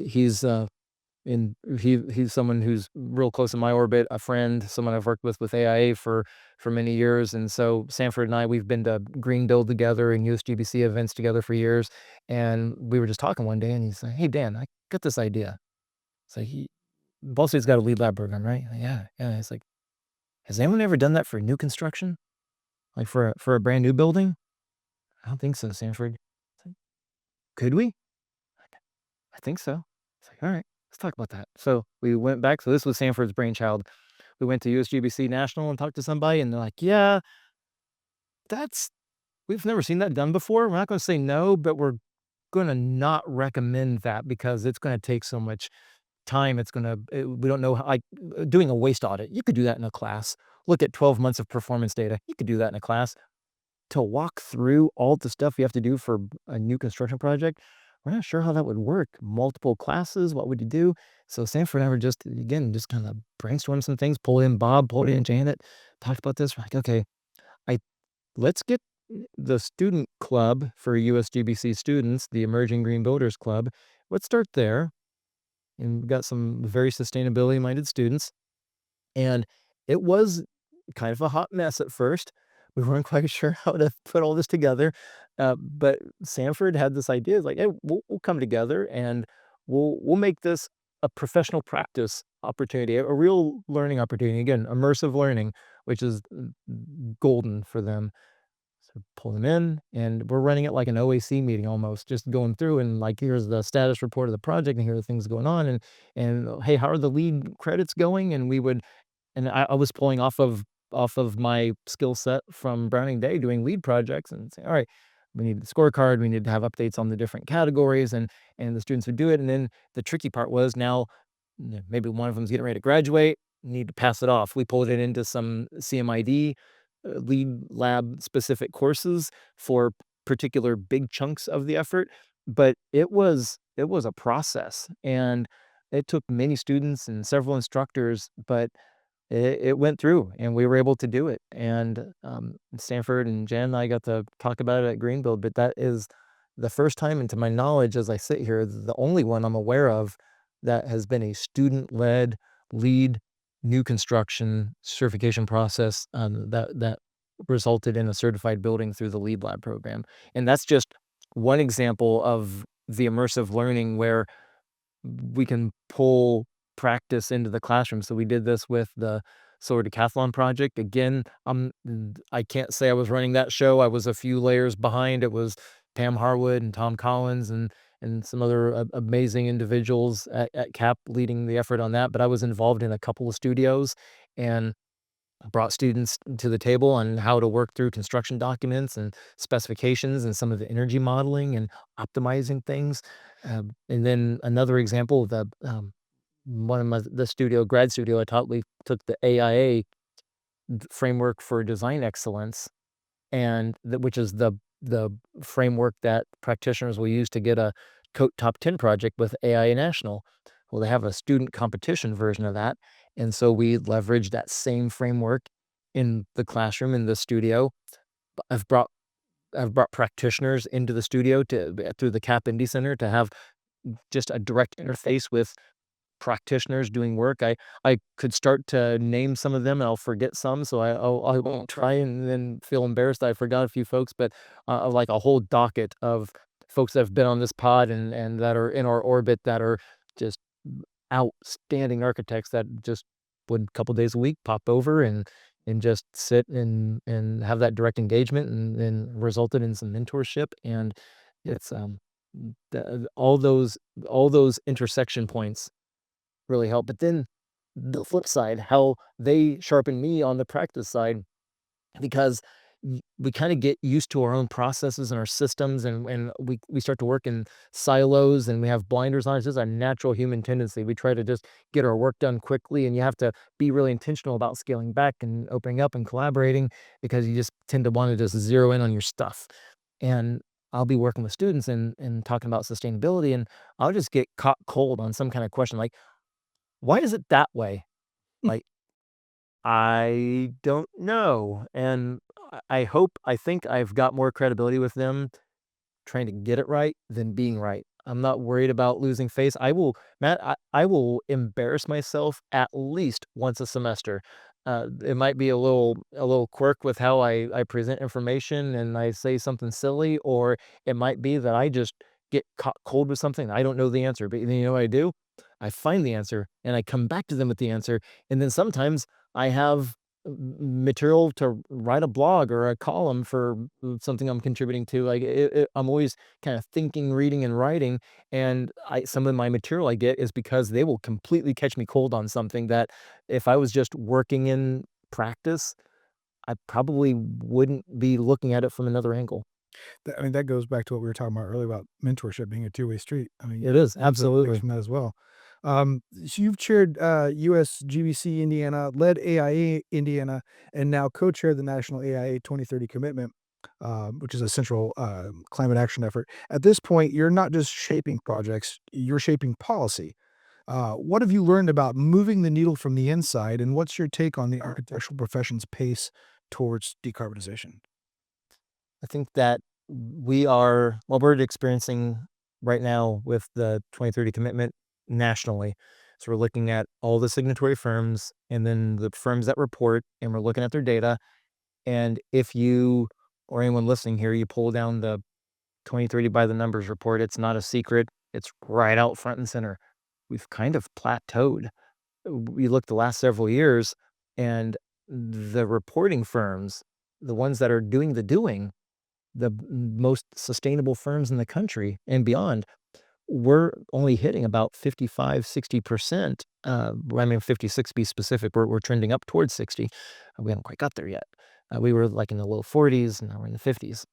and he's someone who's real close in my orbit, a friend, someone I've worked with AIA for many years, and so Sanford and I, we've been to Green Build together and USGBC events together for years, and we were just talking one day, and he's like, "Hey, Dan, I got this idea." It's like, Ball State's got a lead lab program, right?" "Yeah, yeah." He's like, "Has anyone ever done that for new construction? Like, for a brand new building?" "I don't think so, Sanford." It's like, "Could we?" "I think so." It's like, "Alright, let's talk about that." So, we went back, so this was Sanford's brainchild. We went to USGBC National and talked to somebody, and they're like, "Yeah, that's we've never seen that done before. We're not gonna say no, but we're gonna not recommend that because it's gonna take so much time. We don't know how, like, doing a waste audit, you could do that in a class. Look at 12 months of performance data, you could do that in a class. To walk through all the stuff you have to do for a new construction project, we're not sure how that would work. Multiple classes, what would you do? So Sanford and I were just, again, just kind of brainstorm some things, pull in Bob, pull in Janet, talked about this. We're like, okay, I let's get the student club for USGBC students, the Emerging Green Builders Club. Let's start there. And we've got some very sustainability minded students. And it was kind of a hot mess at first. We weren't quite sure how to put all this together. But Sanford had this idea, like, hey, we'll come together and we'll make this a professional practice opportunity, a real learning opportunity. Again, immersive learning, which is golden for them. So pull them in, and we're running it like an OAC meeting almost, just going through and like, here's the status report of the project, and here are things going on, and hey, how are the lead credits going? And we would and I was pulling off of my skill set from Browning Day doing lead projects and say, "All right, we need the scorecard, we need to have updates on the different categories," and the students would do it, and then the tricky part was now, maybe one of them's getting ready to graduate, need to pass it off. We pulled it into some CMID, lead lab specific courses for particular big chunks of the effort, but it was a process, and it took many students and several instructors, but it went through, and we were able to do it, and, Stanford and Jen and I got to talk about it at Greenbuild, but that is the first time, and to my knowledge, as I sit here, the only one I'm aware of that has been a student-led lead new construction certification process, that resulted in a certified building through the LEED Lab program, and that's just one example of the immersive learning where we can pull practice into the classroom. So we did this with the Solar Decathlon project. Again, I can't say I was running that show. I was a few layers behind. It was Pam Harwood and Tom Collins and some other amazing individuals at CAP leading the effort on that. But I was involved in a couple of studios and brought students to the table on how to work through construction documents and specifications and some of the energy modeling and optimizing things. And then another example, one of the grad studio I taught, we took the AIA framework for design excellence, and which is the framework that practitioners will use to get a COAT Top 10 project with AIA National. Well, they have a student competition version of that, and so we leverage that same framework in the classroom, in the studio. I've brought I've brought practitioners into the studio through the CAP Indie Center to have just a direct interface with practitioners doing work. I could start to name some of them, and I'll forget some, so I won't try and then feel embarrassed I forgot a few folks, but, like a whole docket of folks that have been on this pod and that are in our orbit that are just outstanding architects that just would a couple days a week pop over and just sit and have that direct engagement and resulted in some mentorship, and it's, all those intersection points really help. But then the flip side, how they sharpen me on the practice side, because we kind of get used to our own processes and our systems, and we start to work in silos and we have blinders on. It's just a natural human tendency. We try to just get our work done quickly, and you have to be really intentional about scaling back and opening up and collaborating because you just tend to want to just zero in on your stuff. And I'll be working with students and talking about sustainability, and I'll just get caught cold on some kind of question like, why is it that way? Like, I don't know, and I think I've got more credibility with them trying to get it right than being right. I'm not worried about losing face. I will embarrass myself at least once a semester. It might be a little quirk with how I present information and I say something silly, or it might be that I just get caught cold with something. I don't know the answer, but you know what I do? I find the answer and I come back to them with the answer. And then sometimes I have material to write a blog or a column for something I'm contributing to. Like I'm always kind of thinking, reading, and writing. And some of my material I get is because they will completely catch me cold on something that if I was just working in practice, I probably wouldn't be looking at it from another angle. I mean, that goes back to what we were talking about earlier about mentorship being a two-way street. I mean, It is you get things absolutely. from that as well. So you've chaired USGBC Indiana, led AIA Indiana, and now co-chaired the National AIA 2030 commitment. which is a central climate action effort. At this point, you're not just shaping projects, you're shaping policy. What have you learned about moving the needle from the inside, and what's your take on the architectural profession's pace towards decarbonization? I think that we're experiencing right now with the 2030 commitment nationally. So we're looking at all the signatory firms and then the firms that report, and we're looking at their data. And if you or anyone listening here, you pull down the 2030 by the numbers report, it's not a secret. It's right out front and center. We've kind of plateaued. We look the last several years, and the reporting firms, the ones that are doing the doing, most sustainable firms in the country and beyond, we're only hitting about 55, 60%. I mean, 56 to be specific. We're trending up towards 60. We haven't quite got there yet. We were like in the low 40s, and now we're in the 50s.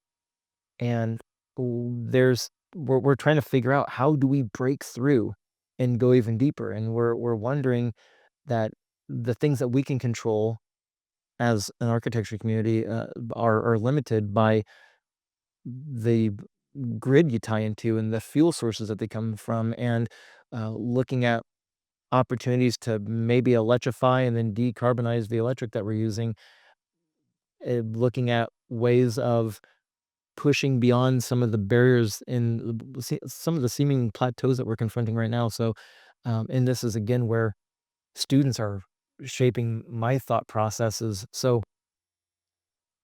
And we're trying to figure out, how do we break through and go even deeper? And we're wondering that the things that we can control as an architecture community are limited by the grid you tie into and the fuel sources that they come from, and looking at opportunities to maybe electrify and then decarbonize the electric that we're using, looking at ways of pushing beyond some of the barriers in some of the seeming plateaus that we're confronting right now. So, and this is again where students are shaping my thought processes. So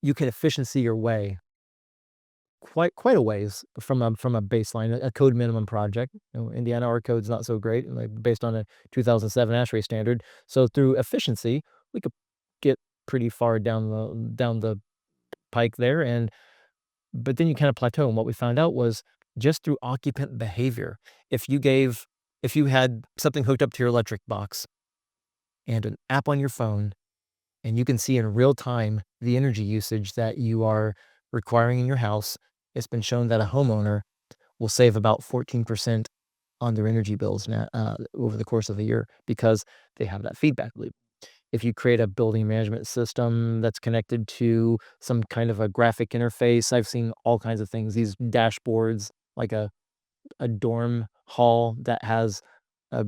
you can efficiency your way quite a ways from a baseline, a code minimum project. Indiana, our code's not so great, like, based on a 2007 ASHRAE standard. So through efficiency, we could get pretty far down the pike there, and but then you kind of plateau. And what we found out was, just through occupant behavior, if you gave if you had something hooked up to your electric box and an app on your phone, and you can see in real time the energy usage that you are requiring in your house, it's been shown that a homeowner will save about 14% on their energy bills now, over the course of a year, because they have that feedback loop. If you create a building management system that's connected to some kind of a graphic interface, I've seen all kinds of things, these dashboards, like a dorm hall that has a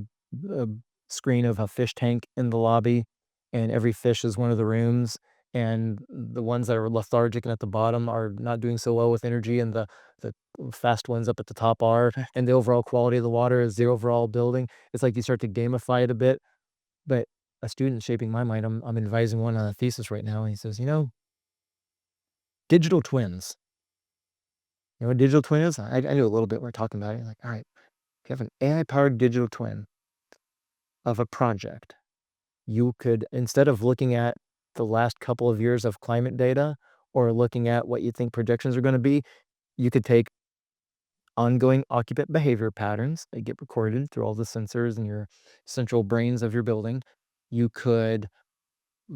a screen of a fish tank in the lobby, and every fish is one of the rooms, and the ones that are lethargic and at the bottom are not doing so well with energy, and the fast ones up at the top are, and the overall quality of the water is the overall building. It's like you start to gamify it a bit, but a student shaping my mind, I'm advising one on a thesis right now, and he says, "Digital twins." You know what a digital twin is? I knew a little bit. We're talking about it. Like, all right, if you have an AI-powered digital twin of a project, you could, instead of looking at the last couple of years of climate data or looking at what you think projections are gonna be, you could take ongoing occupant behavior patterns that get recorded through all the sensors in your central brains of your building. You could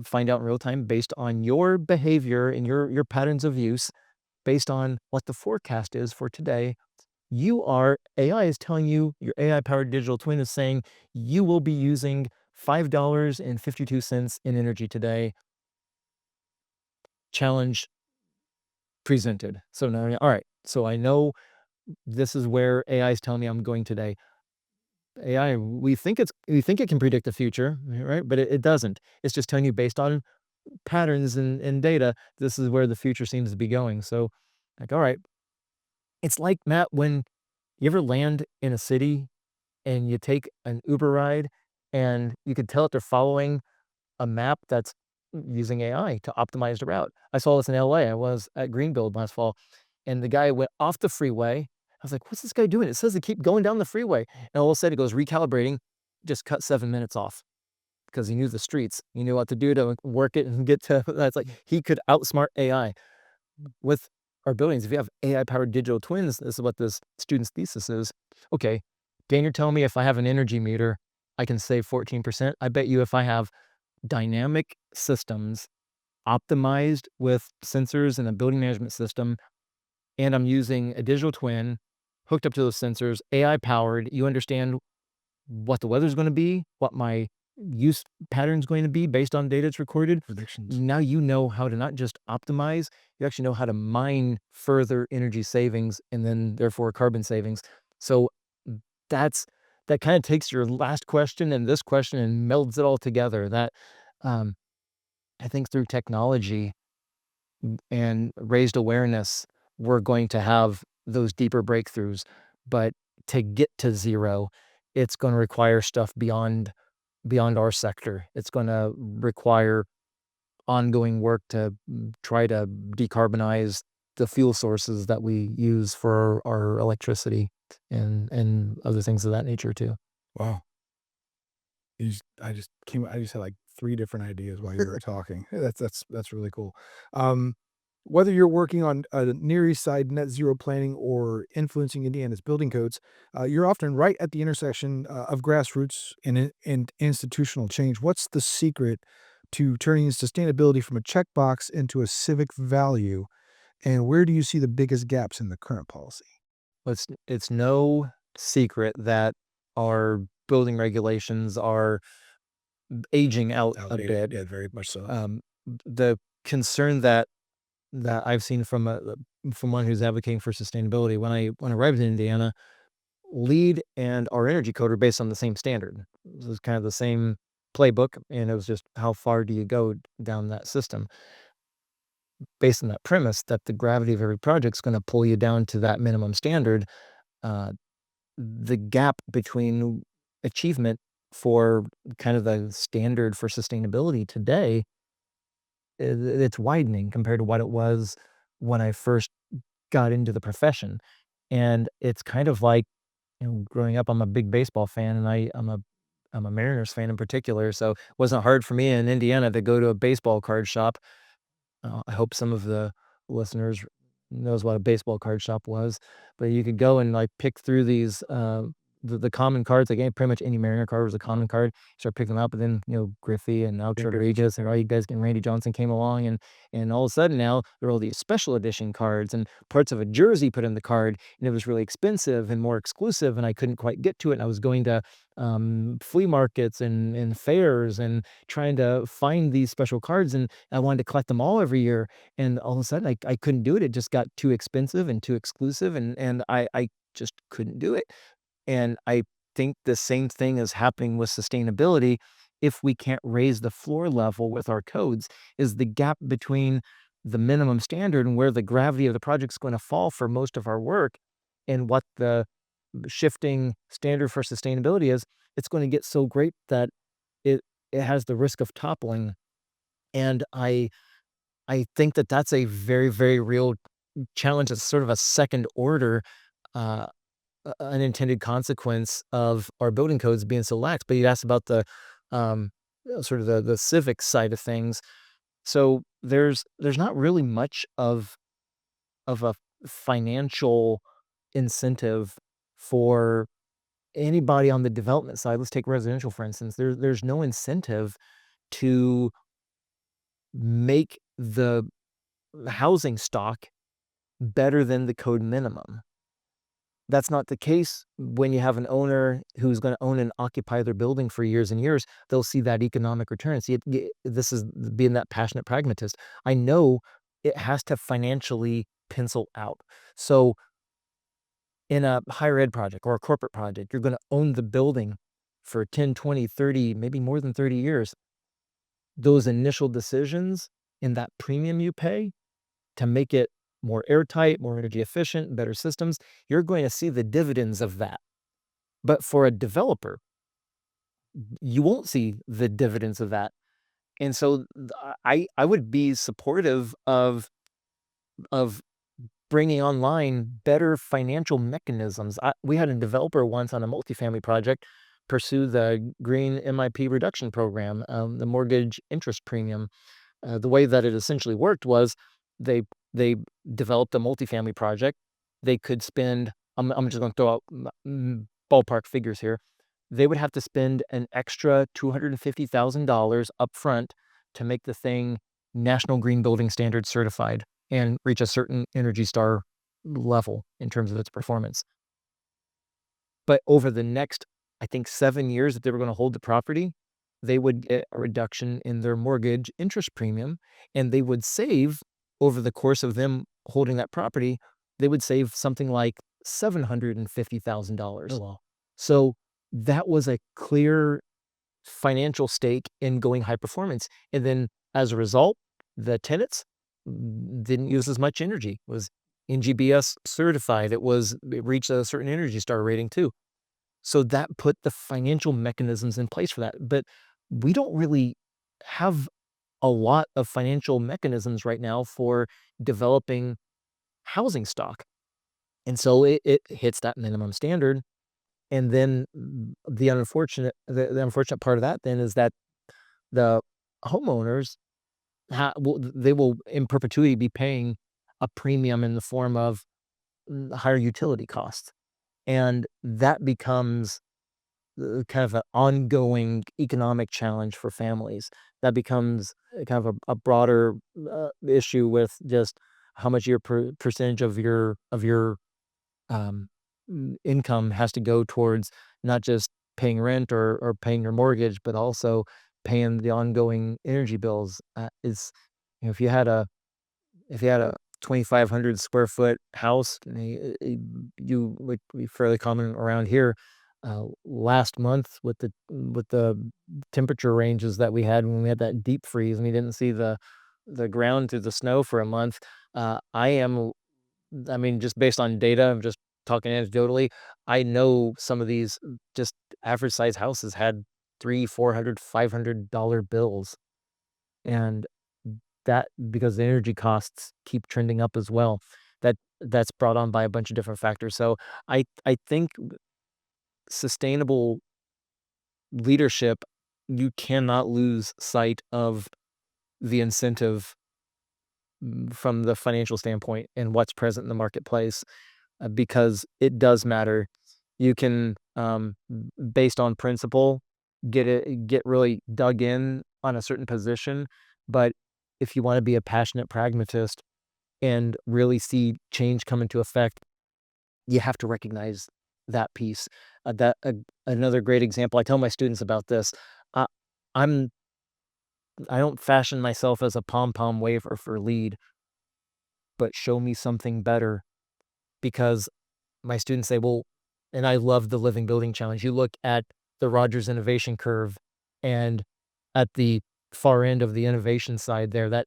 find out in real time, based on your behavior and your patterns of use, based on what the forecast is for today. AI is telling you, your AI-powered digital twin is saying, you will be using $5.52 in energy today. Challenge presented. So now, all right, so I know this is where AI is telling me I'm going today. AI, we think it can predict the future, right? But it doesn't. It's just telling you, based on patterns and data, this is where the future seems to be going. So, like, all right, it's like, Matt, when you ever land in a city and you take an Uber ride, and you could tell that they're following a map that's using AI to optimize the route. I saw this in LA. I was at Greenbuild last fall, and the guy went off the freeway. I was like, "What's this guy doing?" It says to keep going down the freeway, and all of a sudden it goes recalibrating, just cut 7 minutes off, because he knew the streets. He knew what to do to work it and get to. That's like, he could outsmart AI with our buildings. If you have AI-powered digital twins, this is what this student's thesis is. Okay, Dan, you're telling me if I have an energy meter, I can save 14%. I bet you if I have dynamic systems optimized with sensors and a building management system, and I'm using a digital twin hooked up to those sensors, AI powered, you understand what the weather's gonna be, what my use pattern's going to be based on data that's recorded. Predictions. Now you know how to not just optimize, you actually know how to mine further energy savings and then therefore carbon savings. So that's that kind of takes your last question and this question and melds it all together. That um, I think through technology and raised awareness, we're going to have those deeper breakthroughs. But to get to zero, it's going to require stuff beyond our sector. It's going to require ongoing work to try to decarbonize the fuel sources that we use for our electricity and other things of that nature too. Wow. I just had like 3 different ideas while you were talking. That's really cool. Um, Whether you're working on Near East Side net zero planning or influencing Indiana's building codes, you're often right at the intersection of grassroots and institutional change. What's the secret to turning sustainability from a checkbox into a civic value, and where do you see the biggest gaps in the current policy? But it's no secret that our building regulations are aging out a Outdated, bit. yeah, very much so. The concern that I've seen from one who's advocating for sustainability, when I arrived in Indiana, LEED and our energy code are based on the same standard. It was kind of the same playbook, and it was just how far do you go down that system based on that premise that the gravity of every project is going to pull you down to that minimum standard. Uh, the gap between achievement for kind of the standard for sustainability today, it's widening compared to what it was when I first got into the profession. And it's kind of like, growing up, I'm a big baseball fan, and I'm a Mariners fan in particular. So it wasn't hard for me in Indiana to go to a baseball card shop. I hope some of the listeners knows what a baseball card shop was, but you could go and like pick through these the common cards. Like pretty much any Mariner card was a common card. Start picking them up, and then Griffey and Yeah, Ultra Griffey. Regis and all you guys and Randy Johnson came along, and all of a sudden now there are all these special edition cards and parts of a jersey put in the card, and it was really expensive and more exclusive, and I couldn't quite get to it. And I was going to flea markets and fairs and trying to find these special cards, and I wanted to collect them all every year, and all of a sudden I couldn't do it. It just got too expensive and too exclusive, and I just couldn't do it. And I think the same thing is happening with sustainability if we can't raise the floor level with our codes, is the gap between the minimum standard and where the gravity of the project is going to fall for most of our work and what the shifting standard for sustainability is, it's going to get so great that it has the risk of toppling. And I think that that's a very, very real challenge. It's sort of a second order, uh, unintended consequence of our building codes being so lax. But you asked about the sort of the civic side of things. So there's not really much of a financial incentive for anybody on the development side. Let's take residential, for instance. There's no incentive to make the housing stock better than the code minimum. That's not the case when you have an owner who's gonna own and occupy their building for years and years. They'll see that economic return. See, this is being that passionate pragmatist. I know it has to financially pencil out. So in a higher ed project or a corporate project, you're gonna own the building for 10, 20, 30, maybe more than 30 years. Those initial decisions and that premium you pay to make it more airtight, more energy efficient, better systems, you're going to see the dividends of that. But for a developer, you won't see the dividends of that. And so I would be supportive of bringing online better financial mechanisms. We had a developer once on a multifamily project pursue the green MIP reduction program, the mortgage interest premium. The way that it essentially worked was they they developed a multifamily project. They could spend, I'm just gonna throw out ballpark figures here. They would have to spend an extra $250,000 upfront to make the thing National Green Building Standard certified and reach a certain Energy Star level in terms of its performance. But over the next, I think, 7 years that they were gonna hold the property, they would get a reduction in their mortgage interest premium, and they would save over the course of them holding that property, they would save something like $750,000. Oh, wow. So that was a clear financial stake in going high performance. And then as a result, the tenants didn't use as much energy, was NGBS certified. It reached a certain Energy Star rating too. So that put the financial mechanisms in place for that. But we don't really have a lot of financial mechanisms right now for developing housing stock. And so it hits that minimum standard. And then the unfortunate part of that then is that the homeowners they will in perpetuity be paying a premium in the form of higher utility costs. And that becomes kind of an ongoing economic challenge for families. That becomes kind of a broader issue with just how much your percentage of your um, income has to go towards not just paying rent or paying your mortgage, but also paying the ongoing energy bills. Is if you had a 2,500 square foot house, you would be fairly common around here. Last month with the temperature ranges that we had when we had that deep freeze and we didn't see the ground through the snow for a month. I am I mean, just based on data, I'm just talking anecdotally, I know some of these just average size houses had 300, 400, $500 bills, and that because the energy costs keep trending up as well. That's brought on by a bunch of different factors. So I think sustainable leadership, you cannot lose sight of the incentive from the financial standpoint and what's present in the marketplace. Because it does matter. You can, based on principle, get really dug in on a certain position, but if you wanna be a passionate pragmatist and really see change come into effect, you have to recognize that piece. Another great example, I tell my students about this, uh, I'm I don't fashion myself as a pom-pom waver for LEED, but show me something better because my students say, "Well," and I love the Living Building Challenge. You look at the Rogers Innovation Curve, and at the far end of the innovation side there, that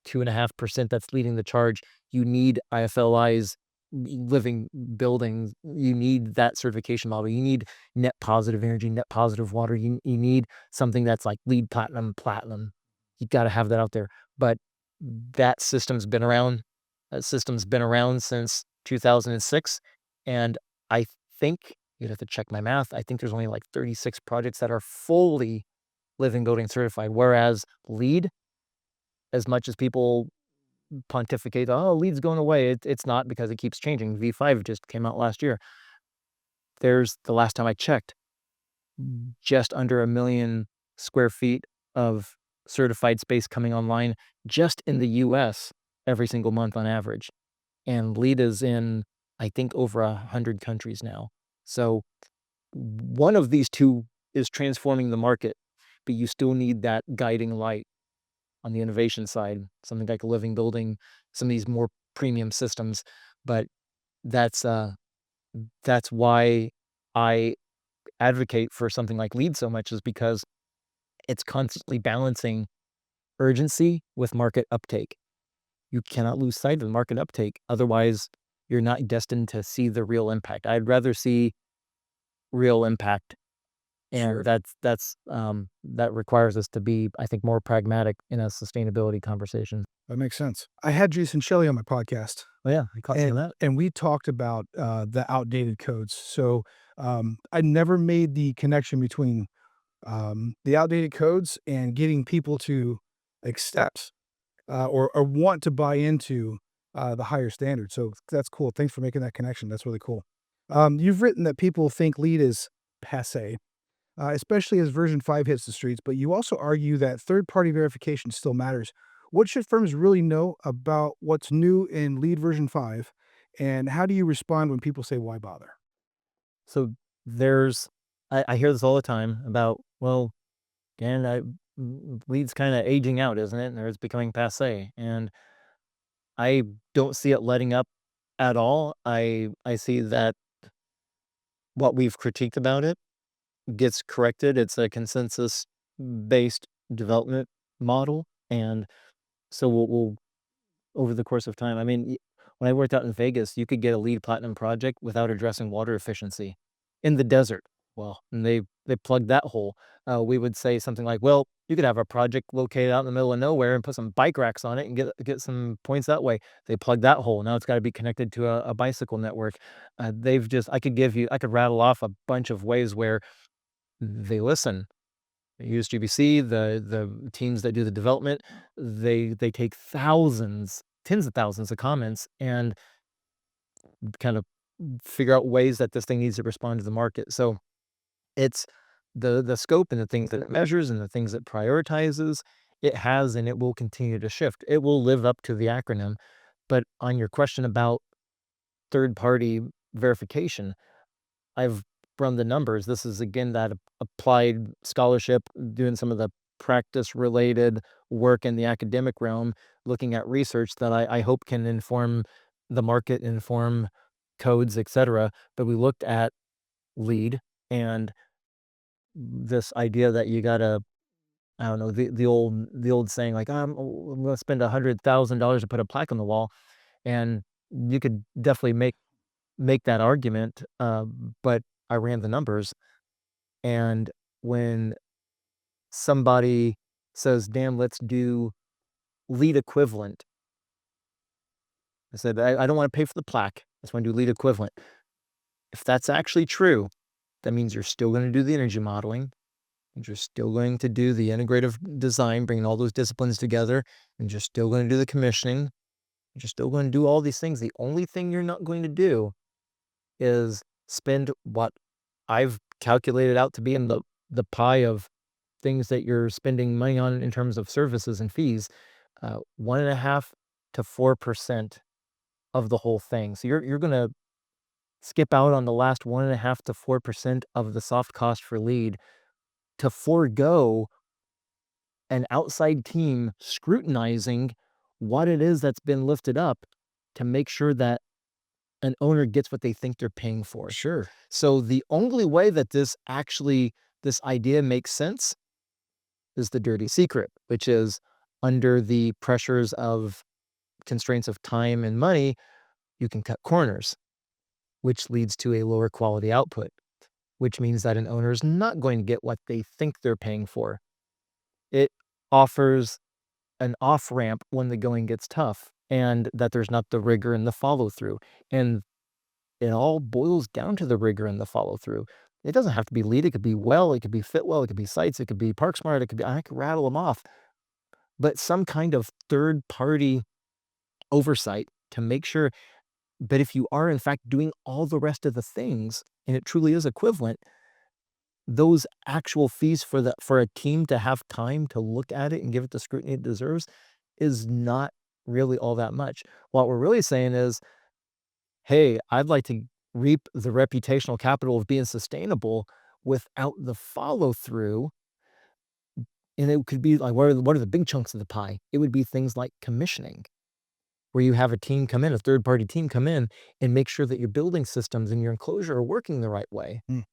2.5% that's leading the charge, you need IFLI's living buildings. You need that certification model. You need net positive energy, net positive water. You need something that's like LEED Platinum, Platinum. You gotta have that out there. But that system's been around. That system's been around since 2006, and I think you'd have to check my math. I think there's only like 36 projects that are fully living building certified, whereas LEED, as much as people pontificate, "Oh, LEED's going away," it's not because it keeps changing. V5 just came out last year. There's the last time I checked, just under 1,000,000 square feet of certified space coming online just in the US every single month on average. And LEED is in, I think, over 100 countries now. So one of these 2 is transforming the market, but you still need that guiding light on the innovation side, something like a living building, some of these more premium systems. But that's, uh, that's why I advocate for something like LEED so much is because it's constantly balancing urgency with market uptake. You cannot lose sight of the market uptake, otherwise you're not destined to see the real impact. I'd rather see real impact, and Sure. that requires us to be, I think, more pragmatic in a sustainability conversation. That makes sense. I had Jason Shelley on my podcast, Oh, yeah, I caught some of and that. we talked about, the outdated codes. So, I never made the connection between, the outdated codes and getting people to accept, or want to buy into, the higher standard. So that's cool. Thanks for making that connection. That's really cool. You've written that people think lead is passe, especially as version 5 hits the streets, but you also argue that third-party verification still matters. What should firms really know about what's new in lead version 5, and how do you respond when people say, "Why bother?" So there's I hear this all the time about, well, And lead's kind of aging out, isn't it? Or it's becoming passe. And I don't see it letting up at all. I see that what we've critiqued about it gets corrected. It's a consensus based development model. And so we'll over the course of time. I mean, when I worked out in Vegas, you could get a LEED Platinum project without addressing water efficiency in the desert. Well, and they plugged that hole. We would say something like, "Well, you could have a project located out in the middle of nowhere and put some bike racks on it and get some points that way." They plugged that hole. Now it's got to be connected to a bicycle network. They've just I could rattle off a bunch of ways where they listen. They use GBC, the teams that do the development, they take thousands, tens of thousands of comments and kind of figure out ways that this thing needs to respond to the market. So it's the scope and the things that it measures and the things it prioritizes, it has and it will continue to shift. It will live up to the acronym. But on your question about third party verification, I've run the numbers. This is again that applied scholarship, doing some of the practice related work in the academic realm, looking at research that I hope can inform the market, inform codes, etc. But we looked at lead and this idea that you gotta, I don't know, the old saying like, I'm gonna spend $100,000 to put a plaque on the wall, and you could definitely make that argument. But I ran the numbers. And when somebody says, "Dan, let's do lead equivalent," I said, I don't want to pay for the plaque. I just want to do lead equivalent. If that's actually true, that means you're still going to do the energy modeling, and you're still going to do the integrative design, bringing all those disciplines together, and you're still going to do the commissioning, and you're still going to do all these things. The only thing you're not going to do is spend what I've calculated out to be in the pie of things that you're spending money on in terms of services and fees, 1.5 to 4% of the whole thing. So you're gonna skip out on the last 1.5 to 4% of the soft cost for lead to forego an outside team scrutinizing what it is that's been lifted up to make sure that an owner gets what they think they're paying for. Sure. So the only way that this idea makes sense is the dirty secret, which is under the pressures of constraints of time and money, you can cut corners, which leads to a lower quality output, which means that an owner is not going to get what they think they're paying for. It offers an off ramp when the going gets tough and that there's not the rigor and the follow through. And it all boils down to the rigor and the follow through. It doesn't have to be lead. It could be well, it could be fit well, it could be sites, it could be park smart, it could be, I could rattle them off, but some kind of third party oversight to make sure. But if you are in fact doing all the rest of the things and it truly is equivalent, those actual fees for a team to have time to look at it and give it the scrutiny it deserves is not really all that much. What we're really saying is, hey, I'd like to reap the reputational capital of being sustainable without the follow through. And it could be like, what are the big chunks of the pie? It would be things like commissioning, where you have a team come in, a third party team come in and make sure that your building systems and your enclosure are working the right way. Mm.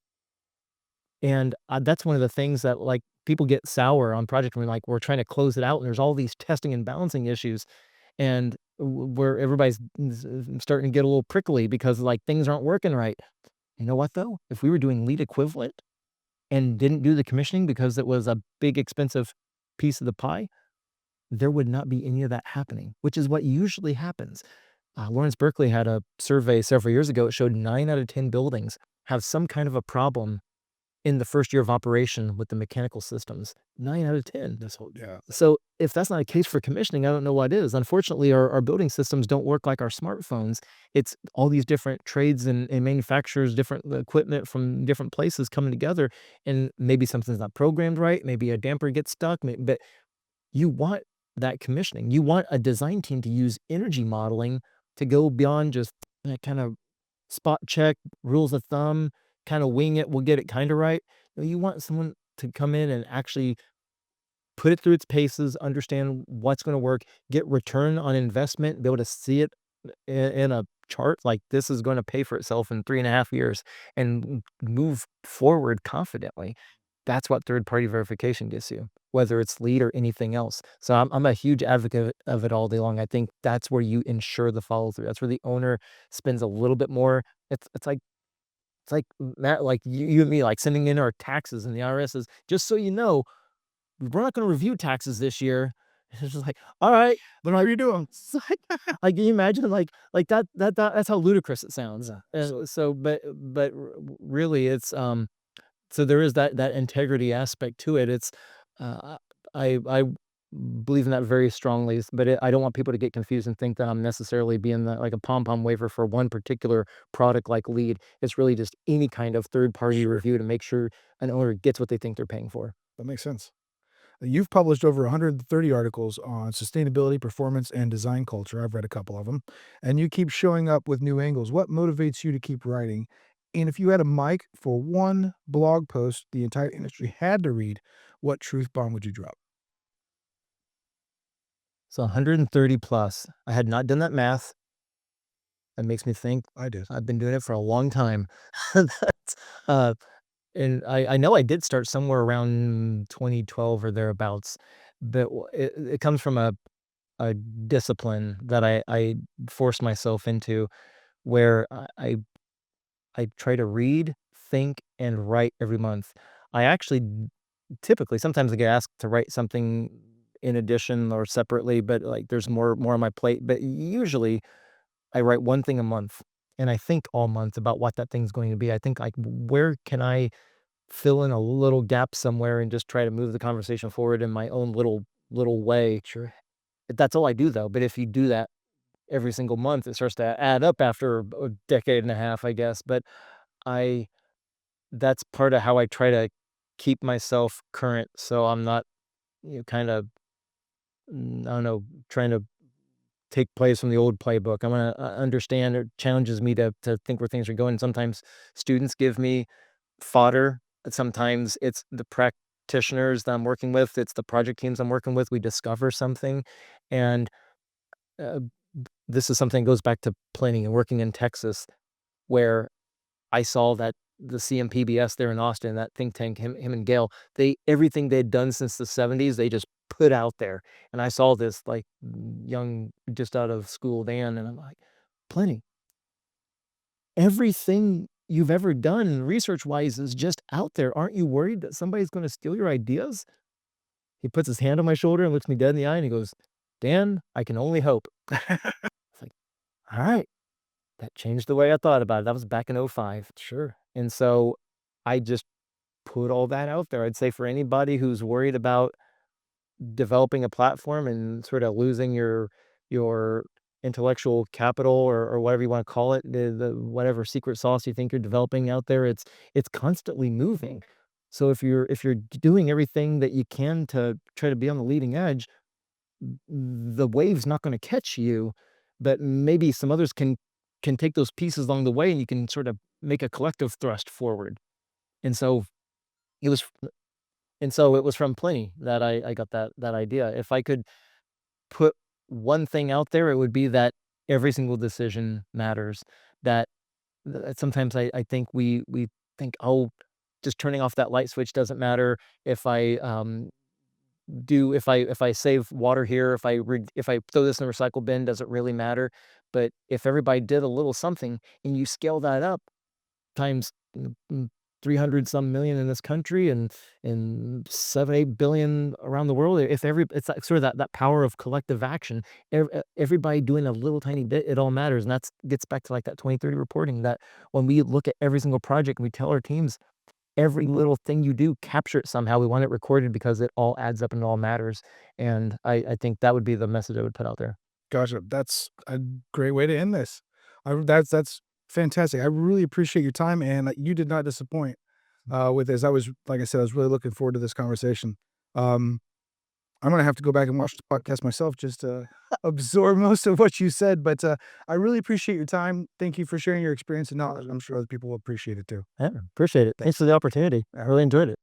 And that's one of the things that like people get sour on project when like we're trying to close it out and there's all these testing and balancing issues and where everybody's starting to get a little prickly because like things aren't working right. You know what though? If we were doing lead equivalent and didn't do the commissioning because it was a big expensive piece of the pie, there would not be any of that happening, which is what usually happens. Lawrence Berkeley had a survey several years ago. It showed 9 out of 10 buildings have some kind of a problem in the first year of operation with the mechanical systems. 9 out of 10. This whole yeah. So if that's not a case for commissioning, I don't know what is. Unfortunately, our building systems don't work like our smartphones. It's all these different trades and manufacturers, different equipment from different places coming together, and maybe something's not programmed right. Maybe a damper gets stuck. But you want that commissioning. You want a design team to use energy modeling to go beyond just that kind of spot check, rules of thumb, kind of wing it, we'll get it kind of right. No, you want someone to come in and actually put it through its paces, understand what's gonna work, get return on investment, be able to see it in a chart, like, this is gonna pay for itself in 3.5 years, and move forward confidently. That's what third-party verification gets you, whether it's lead or anything else. So I'm a huge advocate of it all day long. I think that's where you ensure the follow-through. That's where the owner spends a little bit more. It's like Matt, like you and me, like sending in our taxes, and the IRS is, "Just so you know, we're not gonna review taxes this year." It's just like, "All right." Then how are you doing? It's like, can you imagine, like that's how ludicrous it sounds. Really, it's, so there is that integrity aspect to it. It's, I believe in that very strongly, but I don't want people to get confused and think that I'm necessarily being like a pom-pom waver for one particular product like lead. It's really just any kind of third-party Sure. review to make sure an owner gets what they think they're paying for. That makes sense. You've published over 130 articles on sustainability, performance, and design culture. I've read a couple of them. And you keep showing up with new angles. What motivates you to keep writing? And if you had a mic for one blog post the entire industry had to read, what truth bomb would you drop? So 130 plus. I had not done that math. That makes me think I did. I've been doing it for a long time. That's, uh, and I know I did start somewhere around 2012 or thereabouts, but it comes from a discipline that I forced myself into, where I try to read, think, and write every month. I actually typically sometimes I get asked to write something in addition or separately, but like there's more on my plate. But usually I write one thing a month, and I think all month about what that thing's going to be. I think, like, where can I fill in a little gap somewhere and just try to move the conversation forward in my own little way. Sure. That's all I do, though. But if you do that every single month, it starts to add up after a decade and a half, I guess. But I that's part of how I try to keep myself current, so I'm not, kind of, I don't know, trying to take plays from the old playbook. I wanna, understand, or challenges me to think where things are going. Sometimes students give me fodder. Sometimes it's the practitioners that I'm working with, it's the project teams I'm working with. We discover something, and, uh, this is something that goes back to planning and working in Texas, where I saw that the CMPBS there in Austin, that think tank, him and Gail, they everything they'd done since the '70s, they just put out there, and I saw this, like, young, just out of school Dan, and I'm like, "Plenty. Everything you've ever done research-wise is just out there. Aren't you worried that somebody's gonna steal your ideas?" He puts his hand on my shoulder and looks me dead in the eye, and he goes, "Dan, I can only hope." It's like, "Alright." That changed the way I thought about it. That was back in '05. Sure. And so I just put all that out there. I'd say for anybody who's worried about developing a platform and sort of losing your intellectual capital, or whatever you wanna call it, the whatever secret sauce you think you're developing out there, it's constantly moving. So if you're doing everything that you can to try to be on the leading edge, the wave's not gonna catch you, but maybe some others can take those pieces along the way, and you can sort of make a collective thrust forward. And so it was it was from Pliny that I got that idea. If I could put one thing out there, it would be that every single decision matters. That sometimes I think we think, "Oh, just turning off that light switch doesn't matter. If I, if I save water here, if I throw this in the recycle bin, does it really matter?" But if everybody did a little something and you scale that up times, 300 some million in this country, and 7, 8 billion around the world, if it's like sort of that power of collective action. Everybody doing a little tiny bit, it all matters, and that's gets back to, like, that 2030 reporting, that when we look at every single project and we tell our teams, "Every little thing you do, capture it somehow. We want it recorded because it all adds up and it all matters." And I think that would be the message I would put out there. Gotcha. That's a great way to end this. That's fantastic. I really appreciate your time, and you did not disappoint with this. Like I said, I was really looking forward to this conversation. Um, I'm gonna have to go back and watch the podcast myself just to absorb most of what you said. But I really appreciate your time. Thank you for sharing your experience and knowledge. I'm sure other people will appreciate it too. Yeah, appreciate it. Thanks Thanks. for the opportunity. I really enjoyed it.